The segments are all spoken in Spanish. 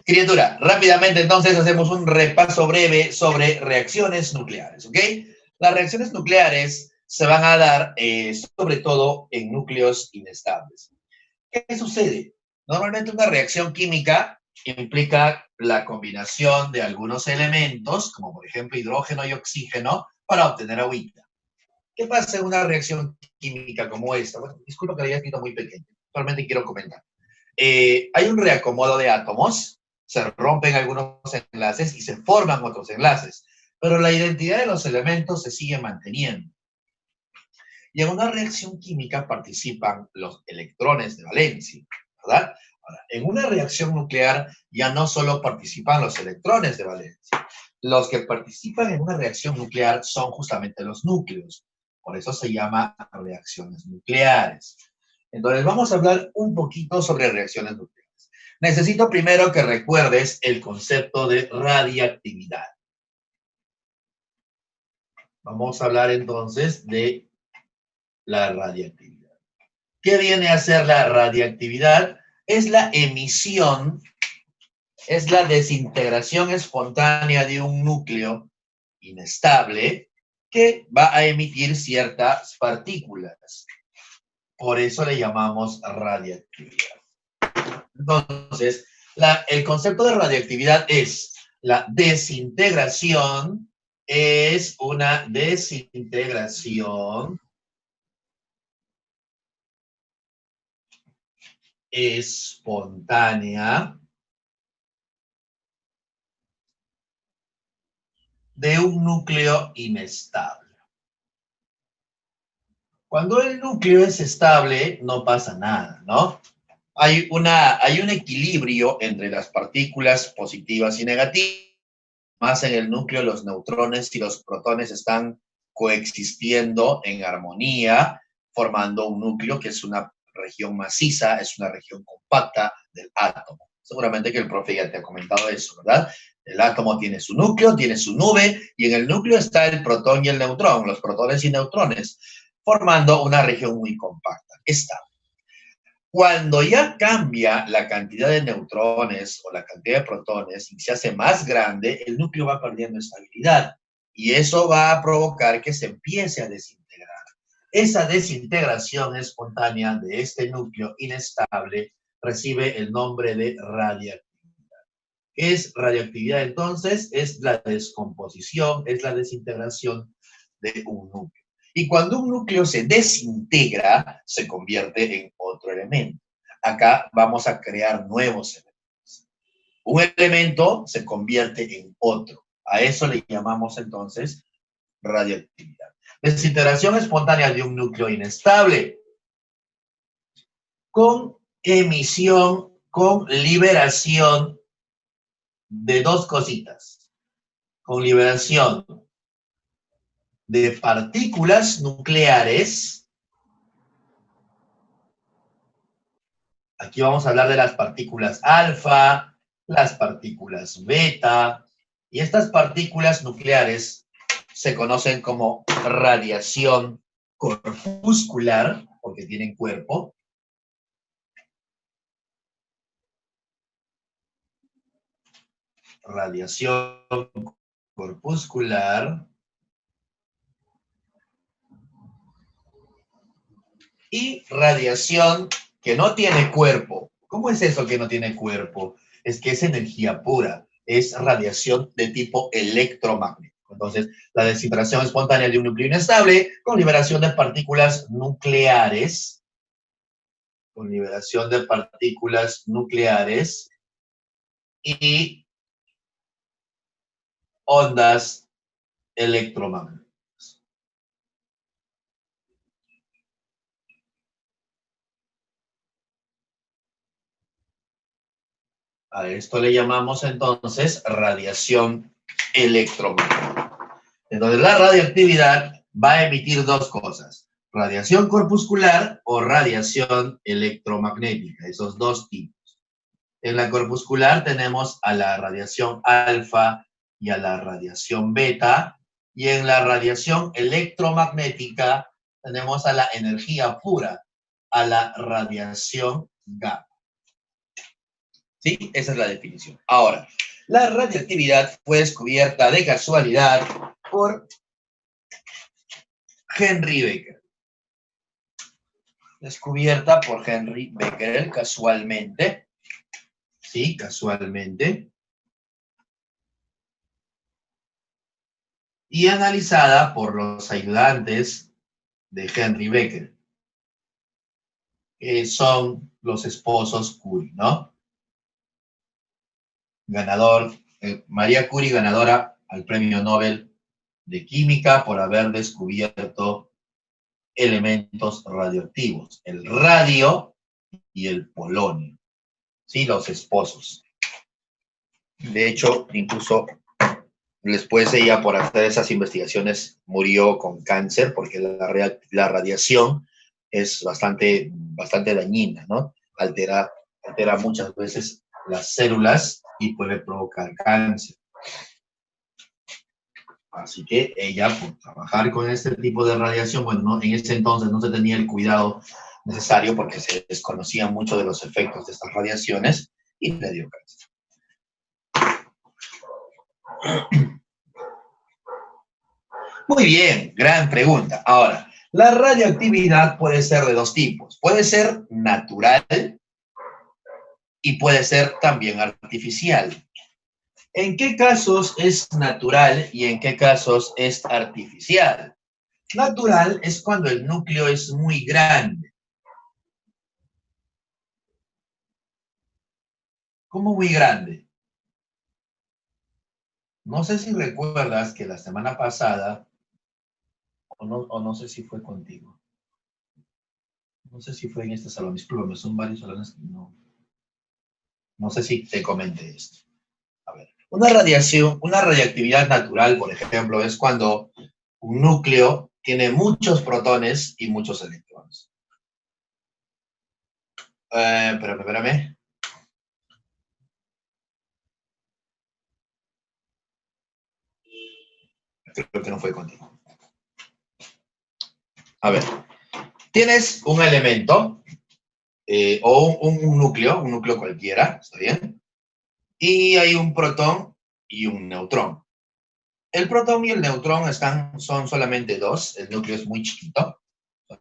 Criatura, rápidamente entonces hacemos un repaso breve sobre reacciones nucleares, ¿ok? Las reacciones nucleares se van a dar sobre todo en núcleos inestables. ¿Qué sucede? Normalmente una reacción química implica la combinación de algunos elementos, como por ejemplo hidrógeno y oxígeno, para obtener agüita. ¿Qué pasa en una reacción química como esta? Bueno, disculpa que la haya escrito muy pequeño, solamente quiero comentar. Hay un reacomodo de átomos, se rompen algunos enlaces y se forman otros enlaces, pero la identidad de los elementos se sigue manteniendo. Y en una reacción química participan los electrones de valencia, ¿verdad? Ahora, en una reacción nuclear ya no solo participan los electrones de valencia, los que participan en una reacción nuclear son justamente los núcleos. Por eso se llama reacciones nucleares. Entonces, vamos a hablar un poquito sobre reacciones nucleares. Necesito primero que recuerdes el concepto de radiactividad. Vamos a hablar entonces de la radiactividad. ¿Qué viene a ser la radiactividad? Es la emisión, es la desintegración espontánea de un núcleo inestable que va a emitir ciertas partículas. Por eso le llamamos radiactividad. Entonces, el concepto de radiactividad es la desintegración, es una desintegración espontánea de un núcleo inestable. Cuando el núcleo es estable, no pasa nada, ¿no? Hay un equilibrio entre las partículas positivas y negativas. Más en el núcleo, los neutrones y los protones están coexistiendo en armonía, formando un núcleo que es una región maciza, es una región compacta del átomo. Seguramente que el profe ya te ha comentado eso, ¿verdad? El átomo tiene su núcleo, tiene su nube, y en el núcleo está el protón y el neutrón, los protones y neutrones, formando una región muy compacta, estable. Cuando ya cambia la cantidad de neutrones o la cantidad de protones y se hace más grande, el núcleo va perdiendo estabilidad y eso va a provocar que se empiece a desintegrar. Esa desintegración espontánea de este núcleo inestable recibe el nombre de radiactividad. ¿Qué es radioactividad entonces? Es la descomposición, es la desintegración de un núcleo. Y cuando un núcleo se desintegra, se convierte en otro elemento. Acá vamos a crear nuevos elementos. Un elemento se convierte en otro. A eso le llamamos entonces radioactividad. Desintegración espontánea de un núcleo inestable con emisión, con liberación de dos cositas. Con liberación de partículas nucleares. Aquí vamos a hablar de las partículas alfa, las partículas beta, y estas partículas nucleares se conocen como radiación corpuscular, porque tienen cuerpo. Radiación corpuscular. Y radiación que no tiene cuerpo. ¿Cómo es eso que no tiene cuerpo? Es que es energía pura, es radiación de tipo electromagnético. Entonces, la desintegración espontánea de un núcleo inestable con liberación de partículas nucleares, y ondas electromagnéticas. A esto le llamamos entonces radiación electromagnética. Entonces la radioactividad va a emitir dos cosas, radiación corpuscular o radiación electromagnética, esos dos tipos. En la corpuscular tenemos a la radiación alfa y a la radiación beta, y en la radiación electromagnética tenemos a la energía pura, a la radiación gamma. ¿Sí? Esa es la definición. Ahora, la radioactividad fue descubierta de casualidad por Henry Becquerel. Descubierta por Henry Becquerel casualmente. Sí, casualmente. Y analizada por los ayudantes de Henry Becquerel, que son los esposos Curie, ¿no? María Curie, ganadora al Premio Nobel de Química por haber descubierto elementos radioactivos, el radio y el polonio, ¿sí? Los esposos. De hecho, incluso después ella, por hacer esas investigaciones, murió con cáncer, porque la radiación es bastante dañina, ¿no? Altera muchas veces las células y puede provocar cáncer. Así que ella, por trabajar con este tipo de radiación, bueno, ¿no? En ese entonces no se tenía el cuidado necesario porque se desconocía mucho de los efectos de estas radiaciones y le dio cáncer. Muy bien, gran pregunta. Ahora, la radioactividad puede ser de dos tipos. Puede ser natural y puede ser también artificial. ¿En qué casos es natural y en qué casos es artificial? Natural es cuando el núcleo es muy grande. ¿Cómo muy grande? No sé si recuerdas que la semana pasada, o no sé si fue contigo, no sé si fue en este salón, discúlpame, son varios salones que no sé si te comenté esto. A ver, una radioactividad natural, por ejemplo, es cuando un núcleo tiene muchos protones y muchos electrones. Espérame. Creo que no fue contigo. A ver, tienes un elemento o un núcleo cualquiera, ¿está bien? Y hay un protón y un neutrón. El protón y el neutrón son solamente dos, el núcleo es muy chiquito,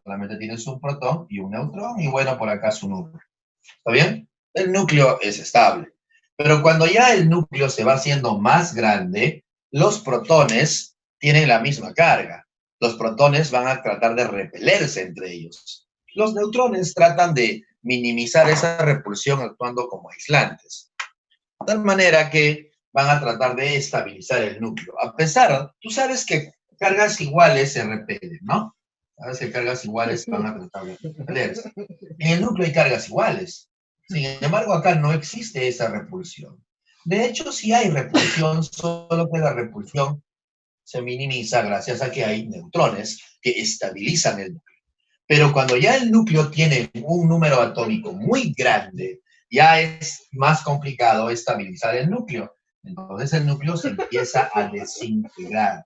solamente tienes un protón y un neutrón, y bueno, por acá su núcleo. ¿Está bien? El núcleo es estable. Pero cuando ya el núcleo se va haciendo más grande, los protones tienen la misma carga. Los protones van a tratar de repelerse entre ellos. Los neutrones tratan de minimizar esa repulsión actuando como aislantes. De tal manera que van a tratar de estabilizar el núcleo. Tú sabes que cargas iguales se repelen, ¿no? Sabes que cargas iguales van a tratar de repelerse. En el núcleo hay cargas iguales. Sin embargo, acá no existe esa repulsión. De hecho, sí hay repulsión, solo que la repulsión se minimiza gracias a que hay neutrones que estabilizan el núcleo. Pero cuando ya el núcleo tiene un número atómico muy grande, ya es más complicado estabilizar el núcleo. Entonces el núcleo se empieza a desintegrar.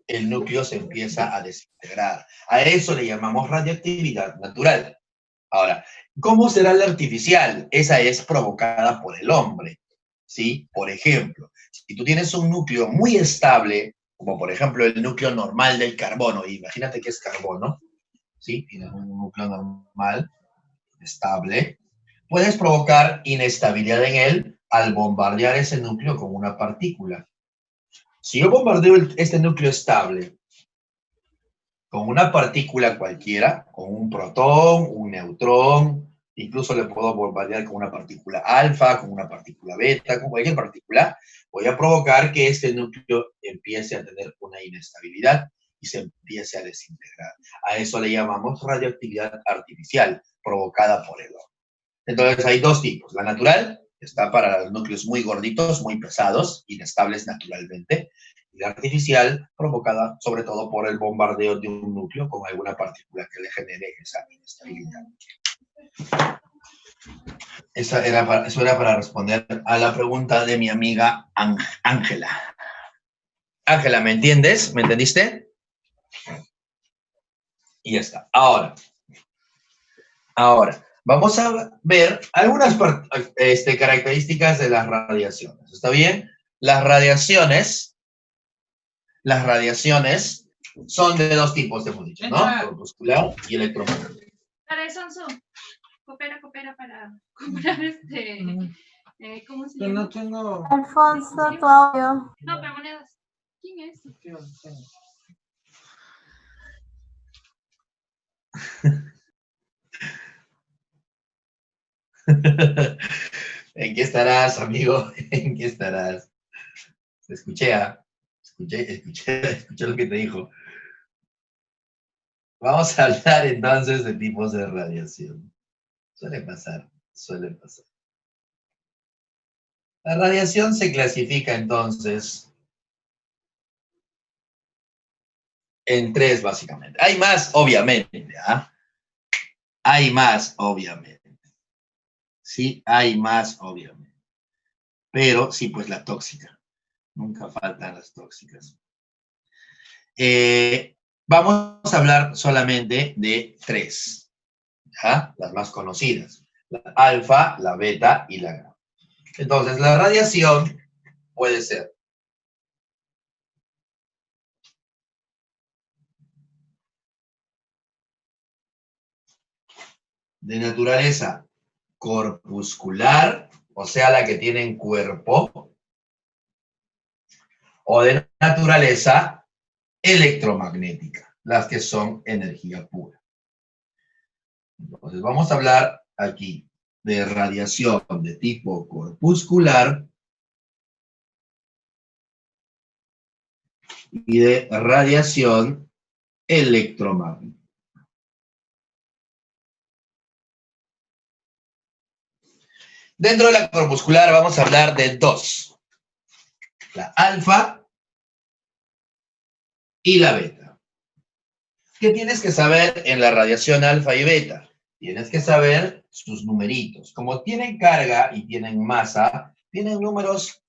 El núcleo se empieza a desintegrar. A eso le llamamos radioactividad natural. Ahora, ¿cómo será la artificial? Esa es provocada por el hombre, ¿sí? Por ejemplo, si tú tienes un núcleo muy estable, como por ejemplo el núcleo normal del carbono, imagínate que es carbono, ¿sí? Tienes un núcleo normal, estable, puedes provocar inestabilidad en él al bombardear ese núcleo con una partícula. Si yo bombardeo este núcleo estable con una partícula cualquiera, con un protón, un neutrón, incluso le puedo bombardear con una partícula alfa, con una partícula beta, con cualquier partícula, voy a provocar que este núcleo empiece a tener una inestabilidad y se empiece a desintegrar. A eso le llamamos radioactividad artificial, provocada por el hombre. Entonces hay dos tipos. La natural está para los núcleos muy gorditos, muy pesados, inestables naturalmente, y la artificial provocada sobre todo por el bombardeo de un núcleo con alguna partícula que le genere esa inestabilidad. Eso era para responder a la pregunta de mi amiga Ángela. Ángela, ¿me entiendes? ¿Me entendiste? Y ya está. Ahora, Vamos a ver algunas características de las radiaciones. ¿Está bien? Las radiaciones son de dos tipos, hemos dicho, ¿no? Corpuscular y electromagnética. Para eso, coopera para comprar ¿cómo se llama? No tengo. Alfonso, tu audio. No, pero monedas. ¿Quién es? ¿En qué estarás, amigo? ¿En qué estarás? Escuché lo que te dijo. Vamos a hablar entonces de tipos de radiación. Suele pasar. La radiación se clasifica entonces en tres, básicamente. Hay más, obviamente, ¿ah? Hay más, obviamente. Sí, hay más, obviamente. Pero sí, pues la tóxica. Nunca faltan las tóxicas. Vamos a hablar solamente de tres, ¿ya? Las más conocidas. La alfa, la beta y la gamma. Entonces, la radiación puede ser de naturaleza corpuscular, o sea, la que tienen cuerpo, o de naturaleza electromagnética, las que son energía pura. Entonces, vamos a hablar aquí de radiación de tipo corpuscular y de radiación electromagnética. Dentro de la corpuscular vamos a hablar de dos, la alfa y la beta. ¿Qué tienes que saber en la radiación alfa y beta? Tienes que saber sus numeritos. Como tienen carga y tienen masa, tienen números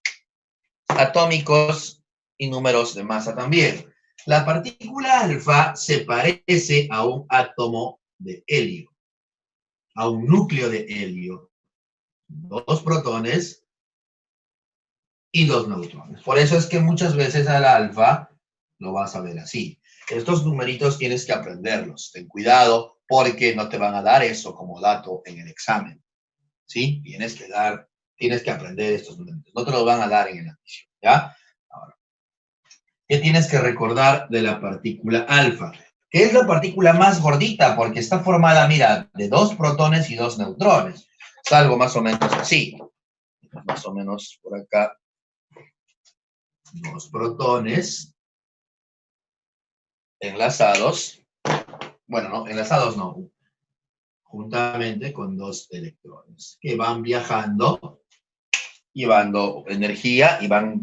atómicos y números de masa también. La partícula alfa se parece a un átomo de helio, a un núcleo de helio. 2 protones y 2 neutrones. Por eso es que muchas veces al alfa lo vas a ver así. Estos numeritos tienes que aprenderlos. Ten cuidado porque no te van a dar eso como dato en el examen. ¿Sí? Tienes que aprender estos numeritos. No te los van a dar en el admisión. ¿Ya? Ahora, ¿qué tienes que recordar de la partícula alfa? Que es la partícula más gordita porque está formada, mira, de 2 protones y 2 neutrones. Es algo más o menos así. Más o menos por acá. 2 protones enlazados. Bueno, no, enlazados no. Juntamente con 2 electrones que van viajando, llevando energía y van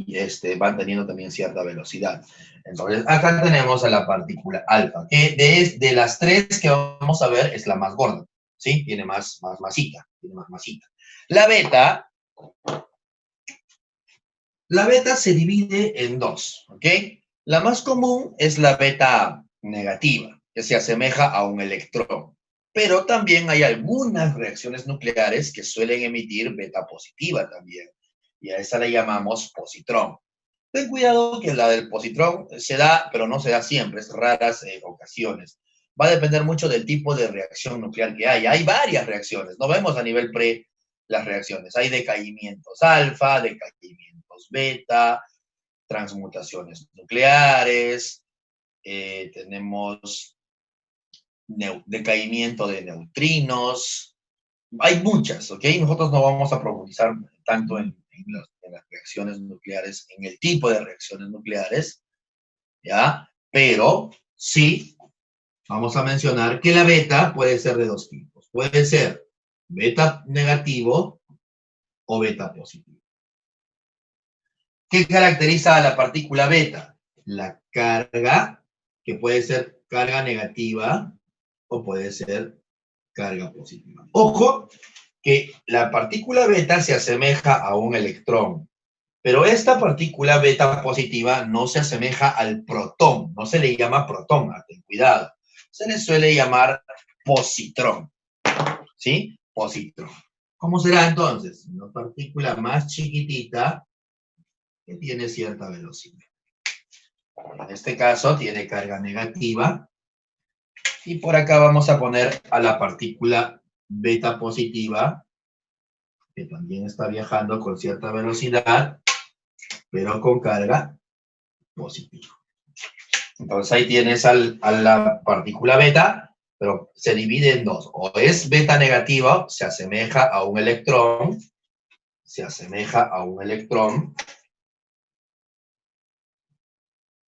teniendo también cierta velocidad. Entonces, acá tenemos a la partícula alfa, que de las 3 que vamos a ver es la más gorda, ¿sí? Tiene más masita, La beta se divide en 2, ¿ok? La más común es la beta negativa, que se asemeja a un electrón. Pero también hay algunas reacciones nucleares que suelen emitir beta positiva también. Y a esa le llamamos positrón. Ten cuidado que la del positrón se da, pero no se da siempre, es raras ocasiones. Va a depender mucho del tipo de reacción nuclear que haya. Hay varias reacciones, no vemos a nivel pre las reacciones. Hay decaimientos alfa, decaimientos beta, transmutaciones nucleares, tenemos decaimiento de neutrinos. Hay muchas, ¿ok? Nosotros no vamos a profundizar tanto en las reacciones nucleares, en el tipo de reacciones nucleares, ¿ya? Pero sí vamos a mencionar que la beta puede ser de 2 tipos. Puede ser beta negativo o beta positivo. ¿Qué caracteriza a la partícula beta? La carga, que puede ser carga negativa o puede ser carga positiva. Ojo, que la partícula beta se asemeja a un electrón, pero esta partícula beta positiva no se asemeja al protón, no se le llama protón, ten cuidado, se le suele llamar positrón, ¿sí? positrón. ¿Cómo será entonces? Una partícula más chiquitita que tiene cierta velocidad. En este caso tiene carga negativa. Y por acá vamos a poner a la partícula beta positiva, que también está viajando con cierta velocidad, pero con carga positiva. Entonces ahí tienes a la partícula beta, pero se divide en dos. O es beta negativa, se asemeja a un electrón,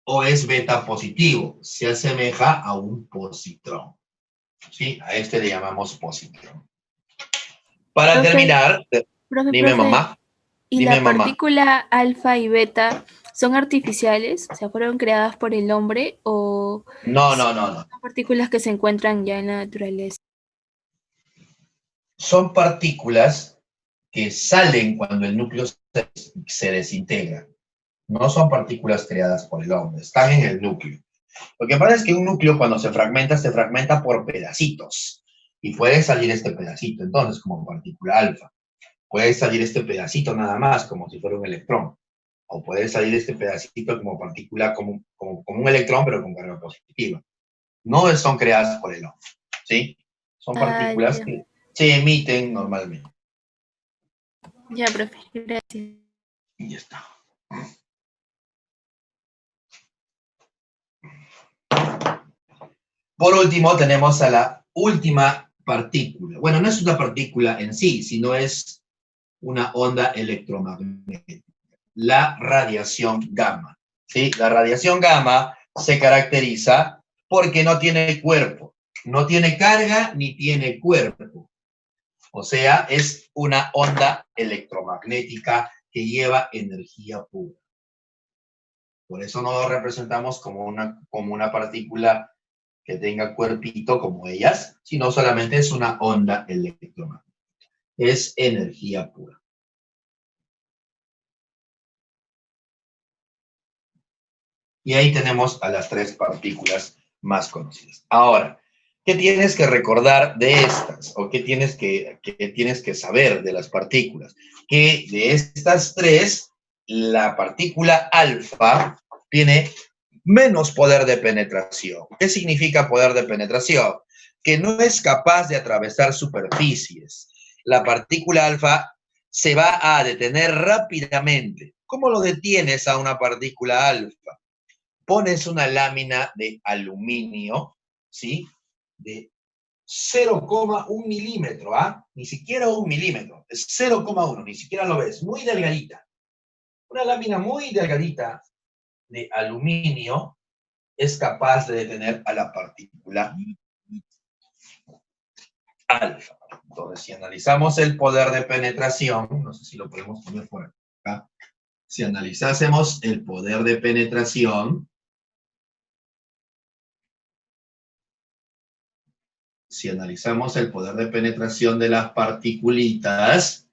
o es beta positivo, se asemeja a un positrón. ¿Sí? A este le llamamos positrón. Para Profe, terminar, dime profe, mamá, ¿y dime la mamá. partícula alfa y beta son artificiales? O sea, ¿fueron creadas por el hombre o No, no, no, no. son partículas que se encuentran ya en la naturaleza? Son partículas que salen cuando el núcleo se desintegra. No son partículas creadas por el hombre, están en el núcleo. Lo que pasa es que un núcleo cuando se fragmenta por pedacitos. Y puede salir este pedacito, entonces, como partícula alfa. Puede salir este pedacito nada más, como si fuera un electrón. O puede salir este pedacito como partícula, como un electrón, pero con carga positiva. No son creadas por el hombre, ¿sí? Son Ah, partículas ya. que se emiten normalmente. Ya, profe, gracias. Y ya está. Por último, tenemos a la última partícula. Bueno, no es una partícula en sí, sino es una onda electromagnética. La radiación gamma. ¿Sí? La radiación gamma se caracteriza porque no tiene cuerpo, no tiene carga ni tiene cuerpo. O sea, es una onda electromagnética que lleva energía pura. Por eso no lo representamos como una partícula que tenga cuerpito como ellas, sino solamente es una onda electromagnética. Es energía pura. Y ahí tenemos a las tres partículas más conocidas. Ahora, ¿qué tienes que recordar de estas? ¿O qué tienes que saber de las partículas? Que de estas tres, la partícula alfa tiene menos poder de penetración. ¿Qué significa poder de penetración? Que no es capaz de atravesar superficies. La partícula alfa se va a detener rápidamente. ¿Cómo lo detienes a una partícula alfa? Pones una lámina de aluminio, ¿sí? De 0,1 milímetro, ¿ah? Ni siquiera 1 milímetro, es 0,1, ni siquiera lo ves, muy delgadita. Una lámina muy delgadita de aluminio es capaz de detener a la partícula alfa. Entonces, si analizamos el poder de penetración, no sé si lo podemos poner por acá, si analizásemos el poder de penetración, si analizamos el poder de penetración de las particulitas,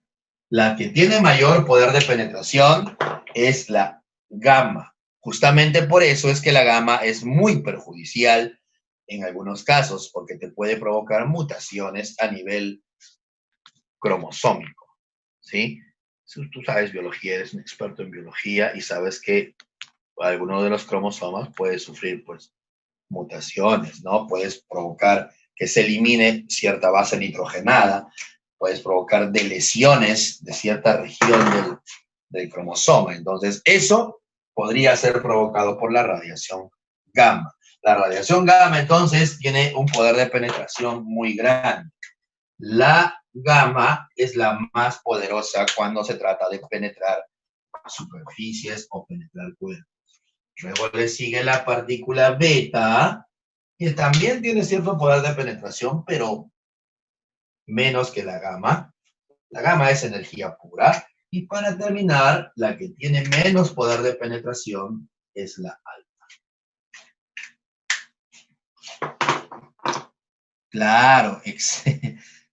la que tiene mayor poder de penetración es la gamma. Justamente por eso es que la gamma es muy perjudicial en algunos casos, porque te puede provocar mutaciones a nivel cromosómico, ¿sí? Si tú sabes biología, eres un experto en biología y sabes que alguno de los cromosomas puede sufrir, pues, mutaciones, ¿no? Puedes provocar que se elimine cierta base nitrogenada, puedes provocar deleciones de cierta región del cromosoma. Entonces, eso podría ser provocado por la radiación gamma. La radiación gamma, entonces, tiene un poder de penetración muy grande. La gamma es la más poderosa cuando se trata de penetrar superficies o penetrar cuerpos. Luego le sigue la partícula beta, que también tiene cierto poder de penetración, pero menos que la gamma. La gamma es energía pura. Y para terminar, la que tiene menos poder de penetración es la alfa. Claro,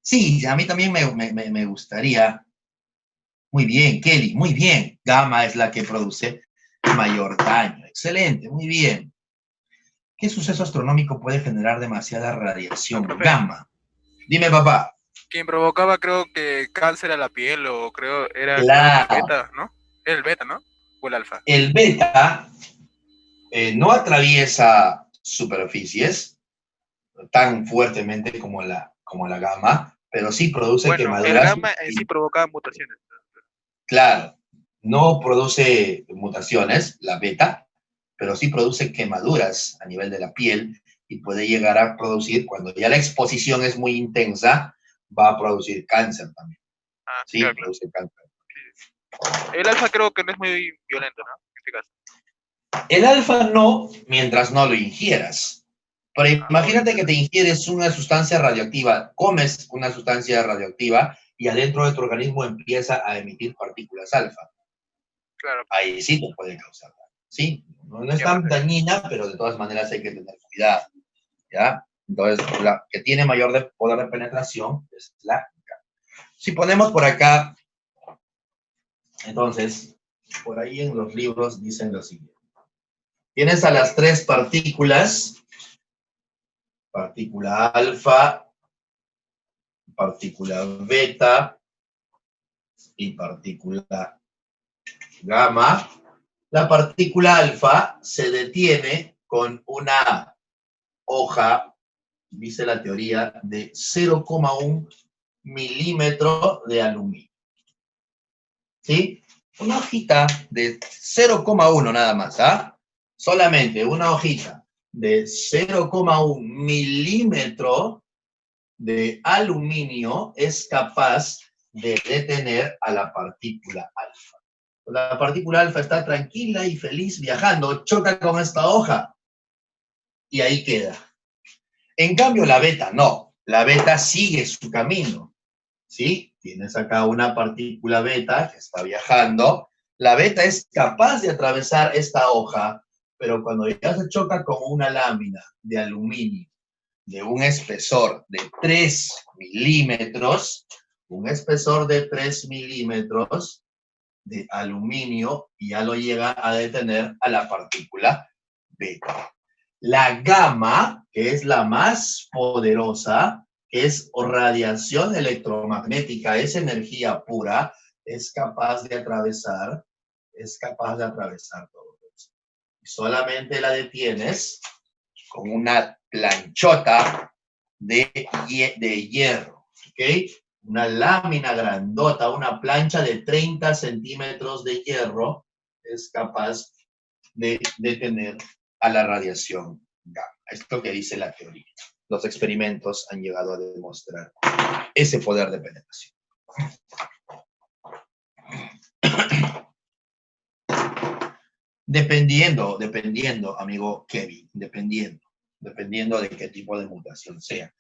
sí, a mí también me gustaría. Muy bien, Kelly, muy bien. Gamma es la que produce mayor daño. Excelente, muy bien. ¿Qué suceso astronómico puede generar demasiada radiación Profe, gamma? Dime, papá. Quien provocaba creo que cáncer a la piel o creo que el Claro, beta, ¿no? Era el beta, ¿no? O el alfa. el beta no atraviesa superficies tan fuertemente como la gamma, pero sí produce Bueno, el quemaduras. gamma en sí provocaba mutaciones. Claro, no produce mutaciones, la beta, pero sí produce quemaduras a nivel de la piel y puede llegar a producir, cuando ya la exposición es muy intensa, va a producir cáncer también. Ah, sí, Sí, claro, claro. produce cáncer. El alfa creo que no es muy violento, ¿no? En este caso. El alfa no, mientras no lo ingieras. Pero Ah, imagínate que obviamente. te ingieres una sustancia radioactiva, comes una sustancia radioactiva y adentro de tu organismo empieza a emitir partículas alfa. Claro, Ahí sí te puede causar daño. Sí, no es ya me tan refiero. dañina, pero de todas maneras hay que tener cuidado. ¿Ya? Entonces, la que tiene mayor poder de penetración es la. Si ponemos por acá, entonces, por ahí en los libros dicen lo siguiente. Tienes a las tres partículas, partícula alfa, partícula beta y partícula gamma. La partícula alfa se detiene con una hoja, dice la teoría, de 0,1 milímetro de aluminio. ¿Sí? Una hojita de 0,1 nada más, ¿ah? Solamente una hojita de 0,1 milímetro de aluminio es capaz de detener a la partícula alfa. La partícula alfa está tranquila y feliz viajando, choca con esta hoja y ahí queda. En cambio, la beta no. La beta sigue su camino. ¿Sí? Tienes acá una partícula beta que está viajando. La beta es capaz de atravesar esta hoja, pero cuando ya se choca con una lámina de aluminio de un espesor de 3 milímetros, un espesor de 3 milímetros de aluminio, ya lo llega a detener a la partícula beta. La gamma, que es la más poderosa, que es radiación electromagnética, es energía pura, es capaz de atravesar todo eso. Y solamente la detienes con una planchota de hierro, ¿ok? Una lámina grandota, una plancha de 30 centímetros de hierro es capaz de detener a la radiación gamma. Esto que dice la teoría. Los experimentos han llegado a demostrar ese poder de penetración. Dependiendo, amigo Kevin, dependiendo de qué tipo de mutación sea.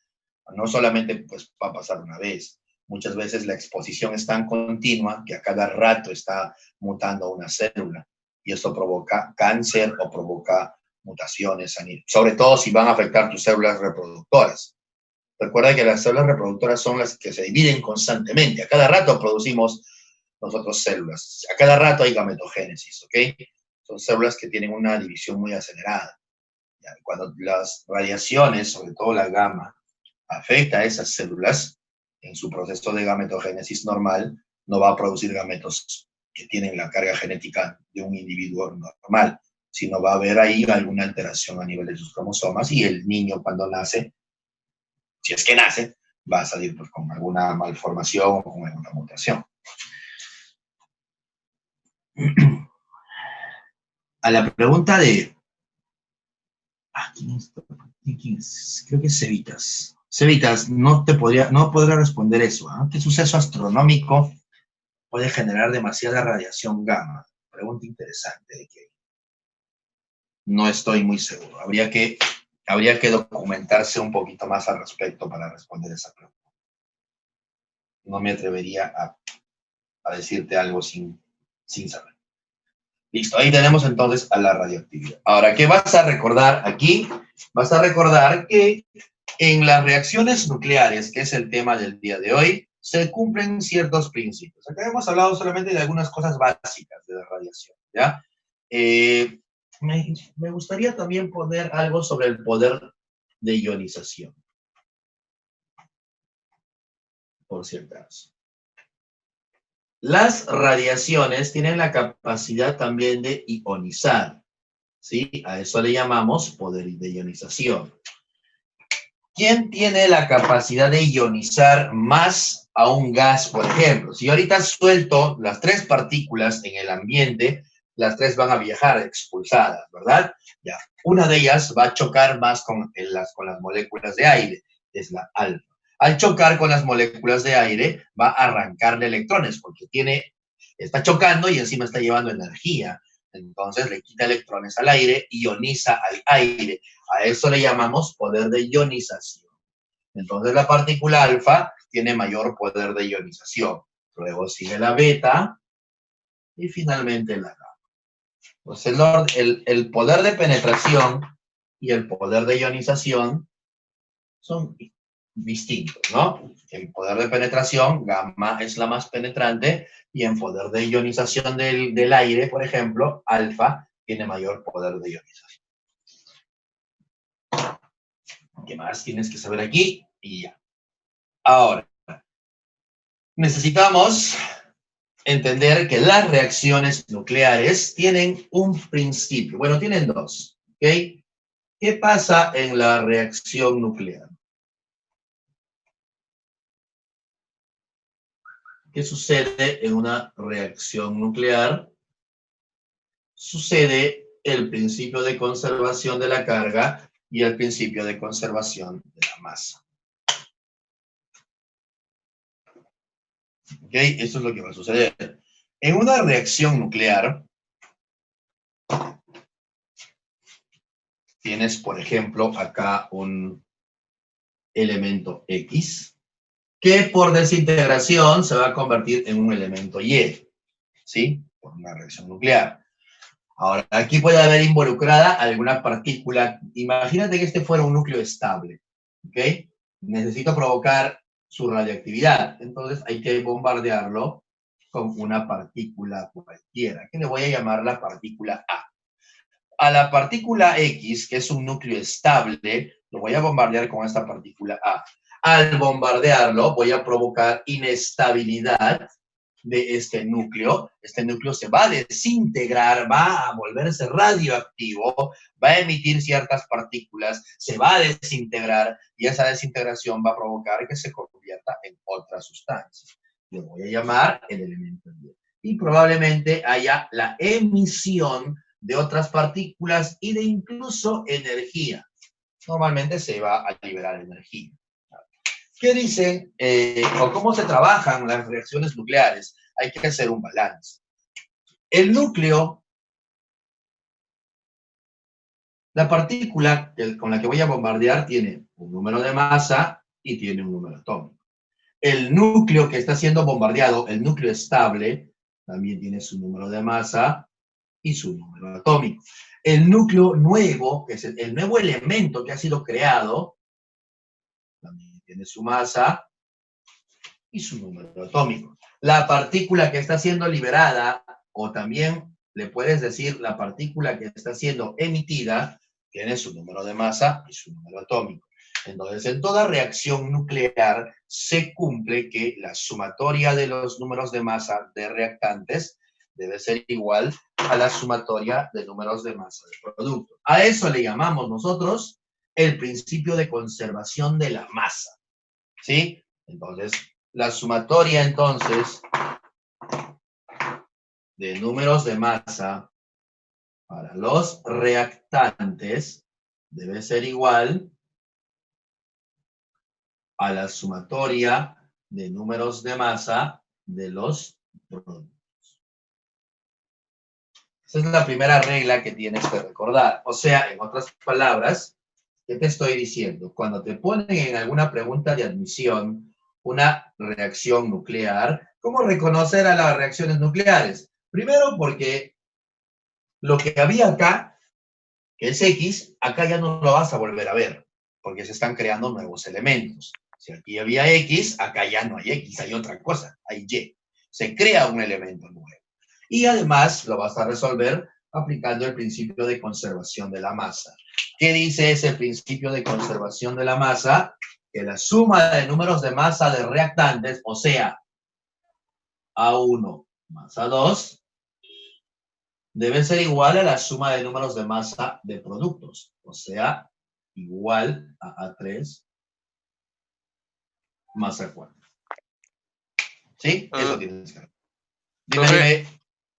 No solamente pues, va a pasar una vez. Muchas veces la exposición es tan continua que a cada rato está mutando una célula y esto provoca cáncer o provoca mutaciones, sobre todo si van a afectar tus células reproductoras. Recuerda que las células reproductoras son las que se dividen constantemente. A cada rato producimos nosotros células. A cada rato hay gametogénesis, ¿ok? Son células que tienen una división muy acelerada. Cuando las radiaciones, sobre todo la gamma, afecta a esas células en su proceso de gametogénesis normal, no va a producir gametos que tienen la carga genética de un individuo normal, sino va a haber ahí alguna alteración a nivel de sus cromosomas y el niño cuando nace, si es que nace, va a salir pues, con alguna malformación o con alguna mutación. A la pregunta de... ¿quién es? Creo que es Cevitas. Cevitas, no podrá responder eso. ¿Eh? ¿Qué suceso astronómico puede generar demasiada radiación gamma? Pregunta interesante de que no estoy muy seguro. Habría que documentarse un poquito más al respecto para responder esa pregunta. No me atrevería a decirte algo sin saber. Listo, ahí tenemos entonces a la radioactividad. Ahora, ¿qué vas a recordar aquí? Vas a recordar que en las reacciones nucleares, que es el tema del día de hoy, se cumplen ciertos principios. Acá hemos hablado solamente de algunas cosas básicas de la radiación, ¿ya? Me gustaría también poner algo sobre el poder de ionización. por si acaso. Las radiaciones tienen la capacidad también de ionizar, ¿sí? A eso le llamamos poder de ionización. ¿Quién tiene la capacidad de ionizar más a un gas, por ejemplo? Si yo ahorita suelto las 3 partículas en el ambiente, las 3 van a viajar expulsadas, ¿verdad? Ya, una de ellas va a chocar más con las moléculas de aire, es la alfa. Al chocar con las moléculas de aire, va a arrancarle electrones, porque está chocando y encima está llevando energía. Entonces le quita electrones al aire, ioniza al aire. A eso le llamamos poder de ionización. Entonces la partícula alfa tiene mayor poder de ionización. Luego sigue la beta y finalmente la gamma. Pues el poder de penetración y el poder de ionización son distintos, ¿no? El poder de penetración, gamma es la más penetrante, y en poder de ionización del aire, por ejemplo, alfa tiene mayor poder de ionización. ¿Qué más tienes que saber aquí? Y ya. Ahora, necesitamos entender que las reacciones nucleares tienen un principio. Bueno, tienen 2, ¿ok? ¿Qué pasa en la reacción nuclear? ¿Qué sucede en una reacción nuclear? Sucede el principio de conservación de la carga y el principio de conservación de la masa. ¿Ok? Eso es lo que va a suceder. En una reacción nuclear, tienes, por ejemplo, acá un elemento X, que por desintegración se va a convertir en un elemento Y, ¿sí? Por una reacción nuclear. Ahora, aquí puede haber involucrada alguna partícula. Imagínate que este fuera un núcleo estable, ¿ok? Necesito provocar su radioactividad, entonces hay que bombardearlo con una partícula cualquiera, que le voy a llamar la partícula A. A la partícula X, que es un núcleo estable, lo voy a bombardear con esta partícula A. Al bombardearlo, voy a provocar inestabilidad de este núcleo se va a desintegrar, va a volverse radioactivo, va a emitir ciertas partículas, se va a desintegrar y esa desintegración va a provocar que se convierta en otra sustancia. Lo voy a llamar el elemento Y. Y probablemente haya la emisión de otras partículas y de incluso energía. Normalmente se va a liberar energía. ¿Qué dicen o cómo se trabajan las reacciones nucleares? Hay que hacer un balance. El núcleo, la partícula con la que voy a bombardear tiene un número de masa y tiene un número atómico. El núcleo que está siendo bombardeado, el núcleo estable, también tiene su número de masa y su número atómico. El núcleo nuevo, que es el nuevo elemento que ha sido creado, también tiene su masa y su número atómico. La partícula que está siendo liberada, o también le puedes decir la partícula que está siendo emitida, tiene su número de masa y su número atómico. Entonces, en toda reacción nuclear se cumple que la sumatoria de los números de masa de reactantes debe ser igual a la sumatoria de números de masa del producto. A eso le llamamos nosotros el principio de conservación de la masa, ¿sí? Entonces, la sumatoria, entonces, de números de masa para los reactantes debe ser igual a la sumatoria de números de masa de los productos. Esa es la primera regla que tienes que recordar. O sea, en otras palabras, ¿qué te estoy diciendo? Cuando te ponen en alguna pregunta de admisión una reacción nuclear, ¿cómo reconocer a las reacciones nucleares? Primero, porque lo que había acá, que es X, acá ya no lo vas a volver a ver, porque se están creando nuevos elementos. Si aquí había X, acá ya no hay X, hay otra cosa, hay Y. Se crea un elemento nuevo. Y además lo vas a resolver aplicando el principio de conservación de la masa. ¿Qué dice ese principio de conservación de la masa? que la suma de números de masa de reactantes, o sea, A1 más A2, debe ser igual a la suma de números de masa de productos, o sea, igual a A3 más A4. ¿Sí? Eso Ah, tienes que ver. profe,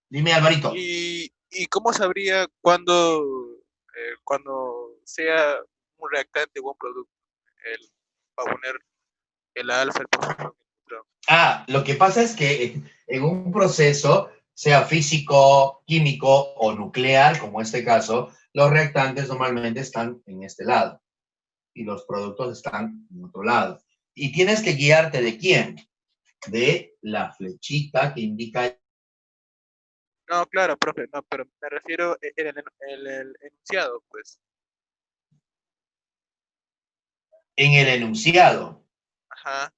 Dime, Alvarito. ¿y cómo sabría cuando sea un reactante o un producto? El, para poner el alfa, el positivo, el neutrón. Lo que pasa es que en un proceso, sea físico, químico o nuclear, como este caso, los reactantes normalmente están en este lado y los productos están en otro lado. Y tienes que guiarte de quién, de la flechita que indica No, claro, profe, no, pero me refiero el enunciado, pues. en el enunciado. Ajá,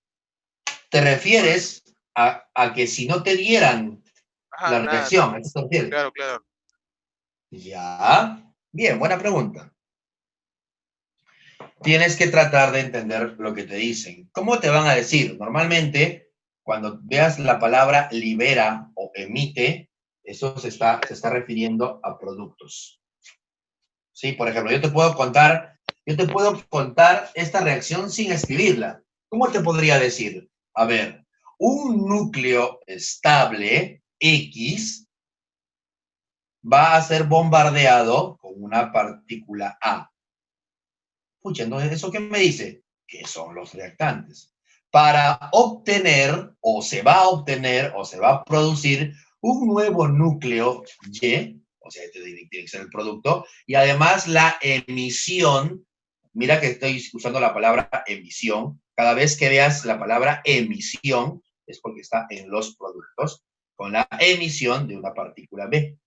¿Te refieres a que si no te dieran ajá, la nada, reacción? ¿A qué te refieres? claro, claro. Ya. Bien, buena pregunta. Tienes que tratar de entender lo que te dicen. ¿Cómo te van a decir? Normalmente, cuando veas la palabra libera o emite, eso se está refiriendo a productos. ¿Sí? Por ejemplo, yo te puedo contar esta reacción sin escribirla. ¿Cómo te podría decir? A ver, un núcleo estable X va a ser bombardeado con una partícula A. Pucha, entonces, ¿eso qué me dice? Que son los reactantes. Para obtener, o se va a obtener, o se va a producir un nuevo núcleo Y, o sea, este tiene que ser el producto, y además la emisión, mira que estoy usando la palabra emisión, cada vez que veas la palabra emisión, es porque está en los productos, con la emisión de una partícula B,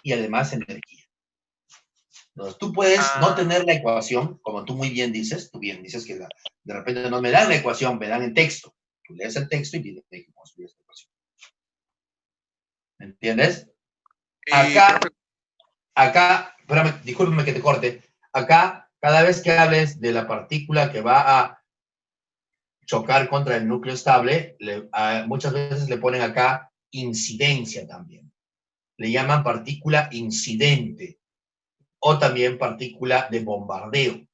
y además energía. Entonces, tú puedes no Ah, tener la ecuación, como tú muy bien dices, tú bien dices que de repente no me dan la ecuación, me dan el texto. Tú lees el texto y tienes que construir esta ecuación. ¿Me entiendes? y profe, Acá, espérame, discúlpeme que te corte. Acá, cada vez que hables de la partícula que va a chocar contra el núcleo estable, muchas veces le ponen acá incidencia también. Le llaman partícula incidente o también partícula de bombardeo.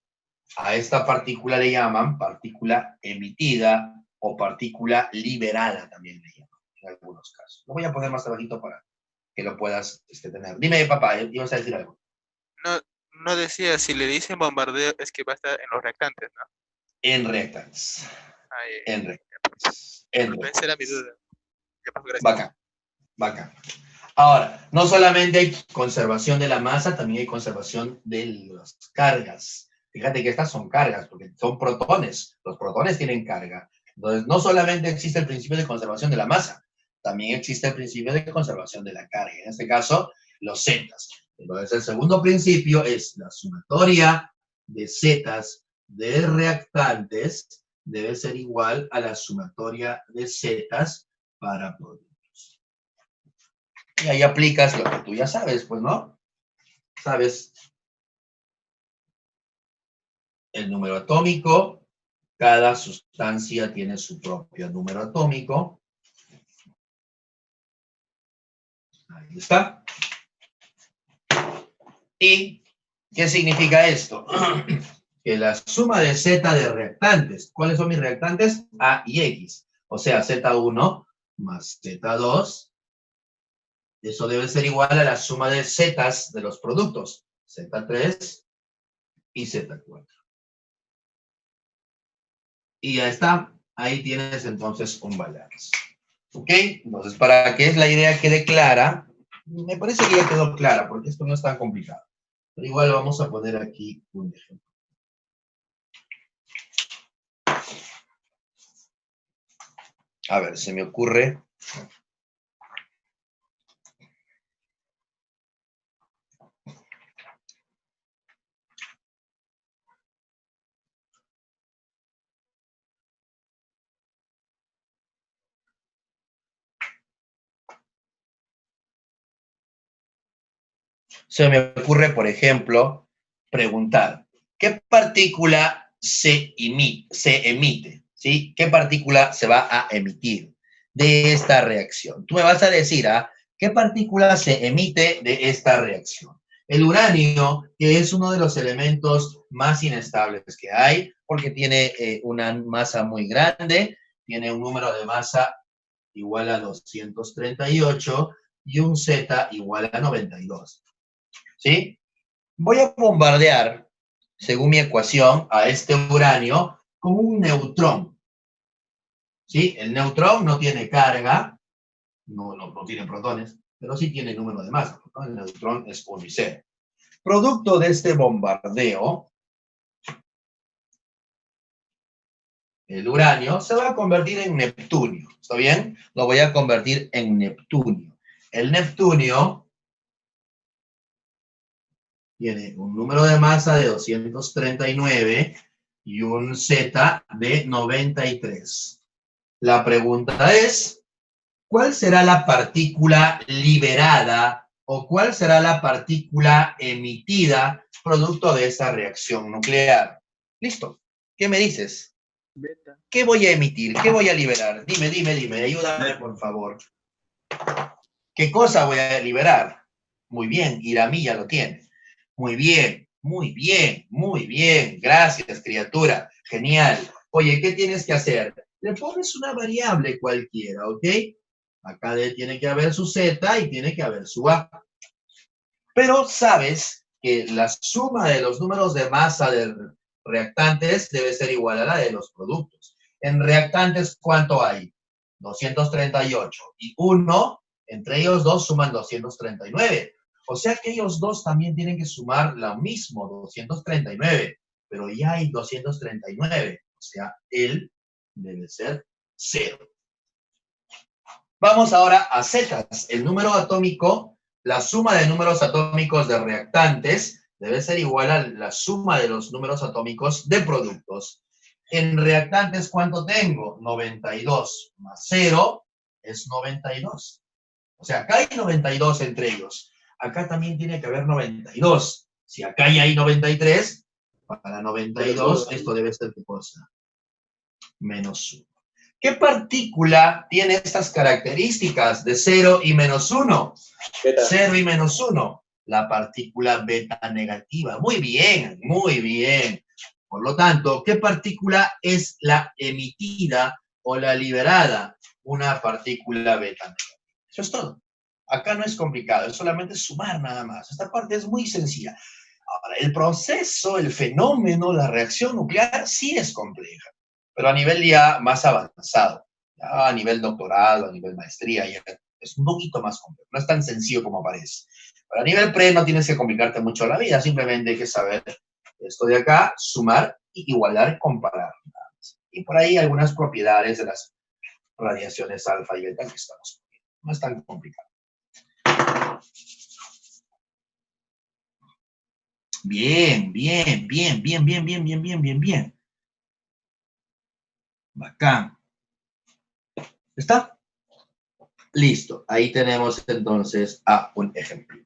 A esta partícula le llaman partícula emitida o partícula liberada también le llaman en algunos casos. Lo voy a poner más abajito para que lo puedas tener. Dime, papá, ibas a decir algo. no, no decía, si le dicen bombardeo es que va a estar en los reactantes, ¿no? En reactantes. Ay, En ya, pues. reactantes. Ya, En profe, esa era mi reactantes. duda. Ya, pues, gracias. Bacán, bacán. Ahora, no solamente hay conservación de la masa, también hay conservación de las cargas. Fíjate que estas son cargas, porque son protones. Los protones tienen carga. Entonces, no solamente existe el principio de conservación de la masa, también existe el principio de conservación de la carga. En este caso, los zetas. Entonces, el segundo principio es la sumatoria de zetas de reactantes debe ser igual a la sumatoria de zetas para productos. Y ahí aplicas lo que tú ya sabes, pues, ¿no? Sabes el número atómico, cada sustancia tiene su propio número atómico. Ahí está. ¿Y qué significa esto? Que la suma de Z de reactantes, ¿cuáles son mis reactantes? A y X. O sea, Z1 más Z2, eso debe ser igual a la suma de zetas de los productos, Z3 y Z4. Y ya está. Ahí tienes entonces un balance. ¿Ok? Entonces, para que la idea quede clara, me parece que ya quedó clara, porque esto no es tan complicado. Pero igual vamos a poner aquí un ejemplo. A ver, se me ocurre. Se me ocurre, por ejemplo, preguntar, ¿qué partícula se emite? ¿Sí? ¿Qué partícula se va a emitir de esta reacción? Tú me vas a decir, ¿qué partícula se emite de esta reacción? El uranio, que es uno de los elementos más inestables que hay, porque tiene una masa muy grande, tiene un número de masa igual a 238 y un Z igual a 92. ¿Sí? Voy a bombardear, según mi ecuación, a este uranio con un neutrón. ¿Sí? El neutrón no tiene carga, no tiene protones, pero sí tiene número de masa, ¿no? El neutrón es 1 y 0. Producto de este bombardeo, el uranio se va a convertir en neptunio. ¿Está bien? Lo voy a convertir en neptunio. El neptunio tiene un número de masa de 239 y un Z de 93. La pregunta es, ¿cuál será la partícula liberada o cuál será la partícula emitida producto de esa reacción nuclear? Listo. ¿Qué me dices? Beta. ¿Qué voy a emitir? ¿Qué voy a liberar? Dime, ayúdame por favor. ¿Qué cosa voy a liberar? Muy bien, Irami ya lo tiene. Muy bien, muy bien, muy bien. Gracias, criatura. Genial. Oye, ¿qué tienes que hacer? Le pones una variable cualquiera, ¿ok? Acá tiene que haber su Z y tiene que haber su A. Pero sabes que la suma de los números de masa de reactantes debe ser igual a la de los productos. En reactantes, ¿cuánto hay? 238. Y 1, entre ellos dos suman 239. O sea que ellos dos también tienen que sumar lo mismo, 239. Pero ya hay 239. O sea, él debe ser 0. Vamos ahora a zetas. El número atómico, la suma de números atómicos de reactantes debe ser igual a la suma de los números atómicos de productos. En reactantes, ¿cuánto tengo? 92 más 0 es 92. O sea, acá hay 92 entre ellos. Acá también tiene que haber 92. Si acá ya hay 93, para 92 esto debe ser ¿qué cosa? Menos 1. ¿Qué partícula tiene estas características de 0 y menos 1? Beta. 0 y menos 1. La partícula beta negativa. Muy bien, muy bien. Por lo tanto, ¿qué partícula es la emitida o la liberada? Una partícula beta negativa. Eso es todo. Acá no es complicado, es solamente sumar nada más. Esta parte es muy sencilla. Ahora, el proceso, el fenómeno, la reacción nuclear sí es compleja, pero a nivel ya más avanzado, ya a nivel doctorado, a nivel maestría, ya es un poquito más complejo. No es tan sencillo como parece. Pero a nivel pre no tienes que complicarte mucho la vida, simplemente hay que saber esto de acá, sumar, igualar, comparar. Y por ahí algunas propiedades de las radiaciones alfa y beta que estamos viendo. No es tan complicado. Bien, bien, bien, bien, bien, bien, bien, bien, bien, bien. Bacán. ¿Está? Listo. Ahí tenemos entonces a un ejemplo.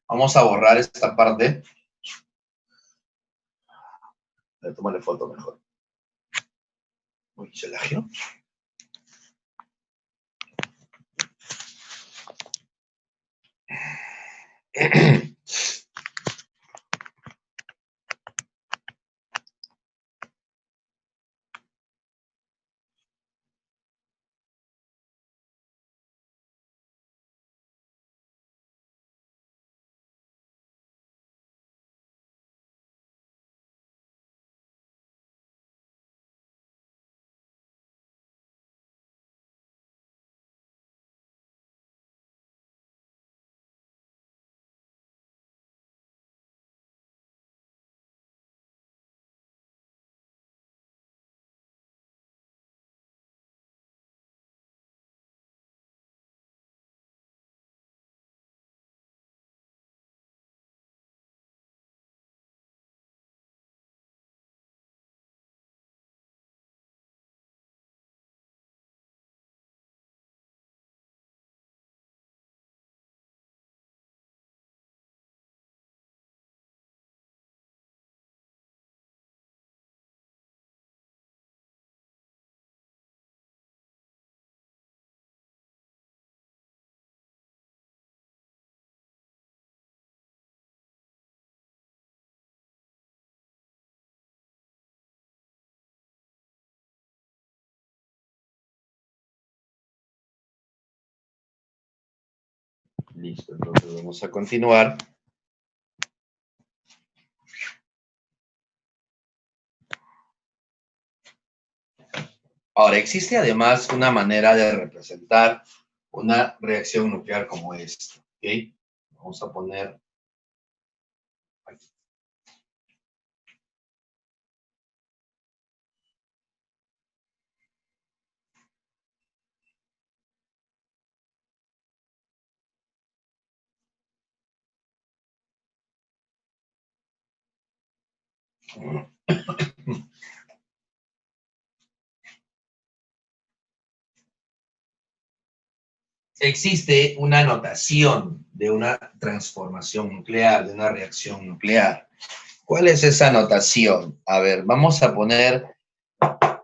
Vamos a borrar esta parte. Voy a tomarle foto mejor. Uy, se lagió. Listo, entonces vamos a continuar. Ahora, existe además una manera de representar una reacción nuclear como esta, ¿ok? Vamos a poner aquí. Existe una notación de una transformación nuclear, de una reacción nuclear. ¿Cuál es esa notación? A ver, vamos a poner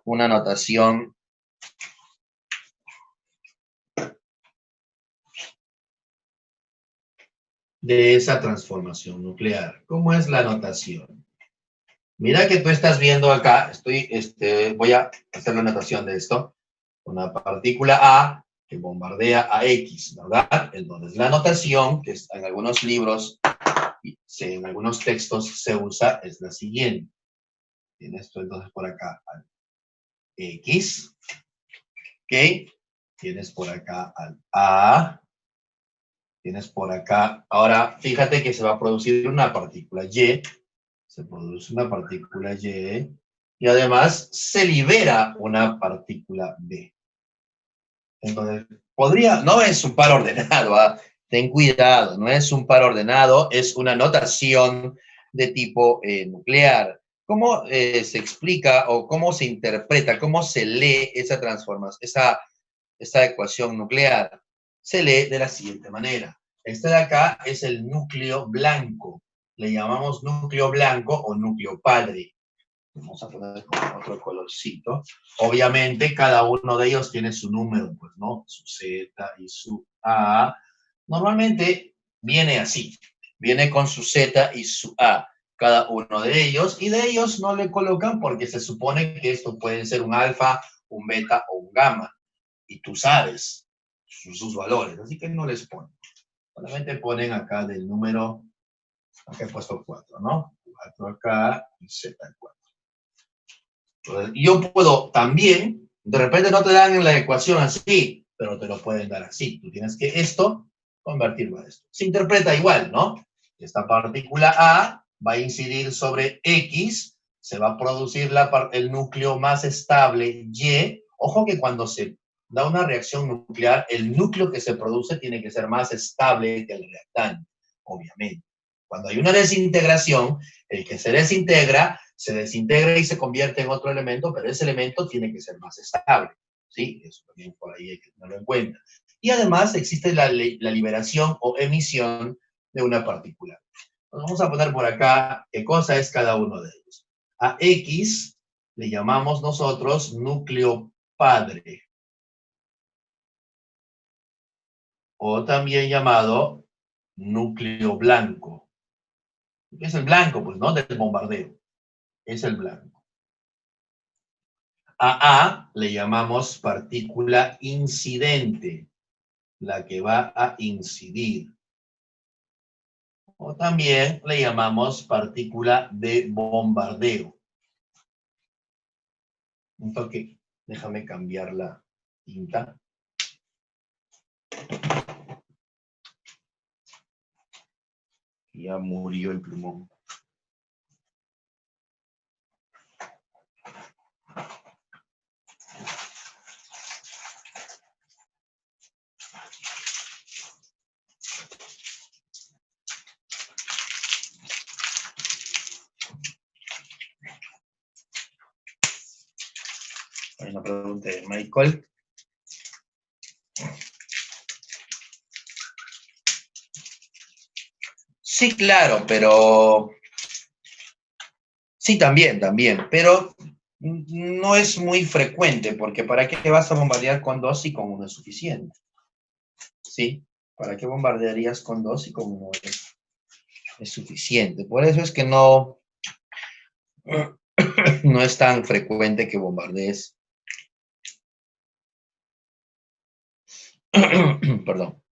una notación de esa transformación nuclear. ¿Cómo es la notación? Mira que tú estás viendo acá, voy a hacer la notación de esto. Una partícula A que bombardea a X, ¿verdad? Entonces, la notación que en algunos libros, en algunos textos se usa es la siguiente. Tienes esto entonces por acá al X, ¿ok? Tienes por acá al A, tienes por acá, ahora fíjate que se va a producir una partícula Y, se produce una partícula Y, y además se libera una partícula B. Entonces, no es un par ordenado, ¿ah? Ten cuidado, no es un par ordenado, es una notación de tipo nuclear. ¿Cómo se explica o cómo se interpreta, cómo se lee esa transformación, esa ecuación nuclear? Se lee de la siguiente manera. Este de acá es el núcleo blanco. Le llamamos núcleo blanco o núcleo padre. Vamos a poner con otro colorcito. Obviamente, cada uno de ellos tiene su número, pues, ¿no? Su Z y su A. Normalmente viene así. Viene con su Z y su A, cada uno de ellos. Y de ellos no le colocan porque se supone que esto puede ser un alfa, un beta o un gamma. Y tú sabes sus valores, así que no les ponen. Solamente ponen acá del número, acá he puesto 4, ¿no? 4 acá y Z4. Yo puedo también, de repente no te dan en la ecuación así, pero te lo pueden dar así. Tú tienes que esto convertirlo a esto. Se interpreta igual, ¿no? Esta partícula A va a incidir sobre X, se va a producir el núcleo más estable Y. Ojo que cuando se da una reacción nuclear, el núcleo que se produce tiene que ser más estable que el reactante, obviamente. Cuando hay una desintegración, el que se desintegra y se convierte en otro elemento, pero ese elemento tiene que ser más estable, ¿sí? Eso también por ahí hay que tenerlo en cuenta. Y además existe la liberación o emisión de una partícula. Vamos a poner por acá qué cosa es cada uno de ellos. A X le llamamos nosotros núcleo padre, o también llamado núcleo blanco. ¿Qué es el blanco? Pues, ¿no? Del bombardeo. Es el blanco. A A le llamamos partícula incidente, la que va a incidir. O también le llamamos partícula de bombardeo. Un toque, déjame cambiar la tinta. Ya murió el plumón. Hay una pregunta de Michael. Sí, claro, pero... Sí, también, pero no es muy frecuente, porque ¿para qué te vas a bombardear con 2 y con 1 es suficiente? ¿Sí? ¿Para qué bombardearías con 2 y con 1 es suficiente? Por eso es que no es tan frecuente que bombardees. Perdón.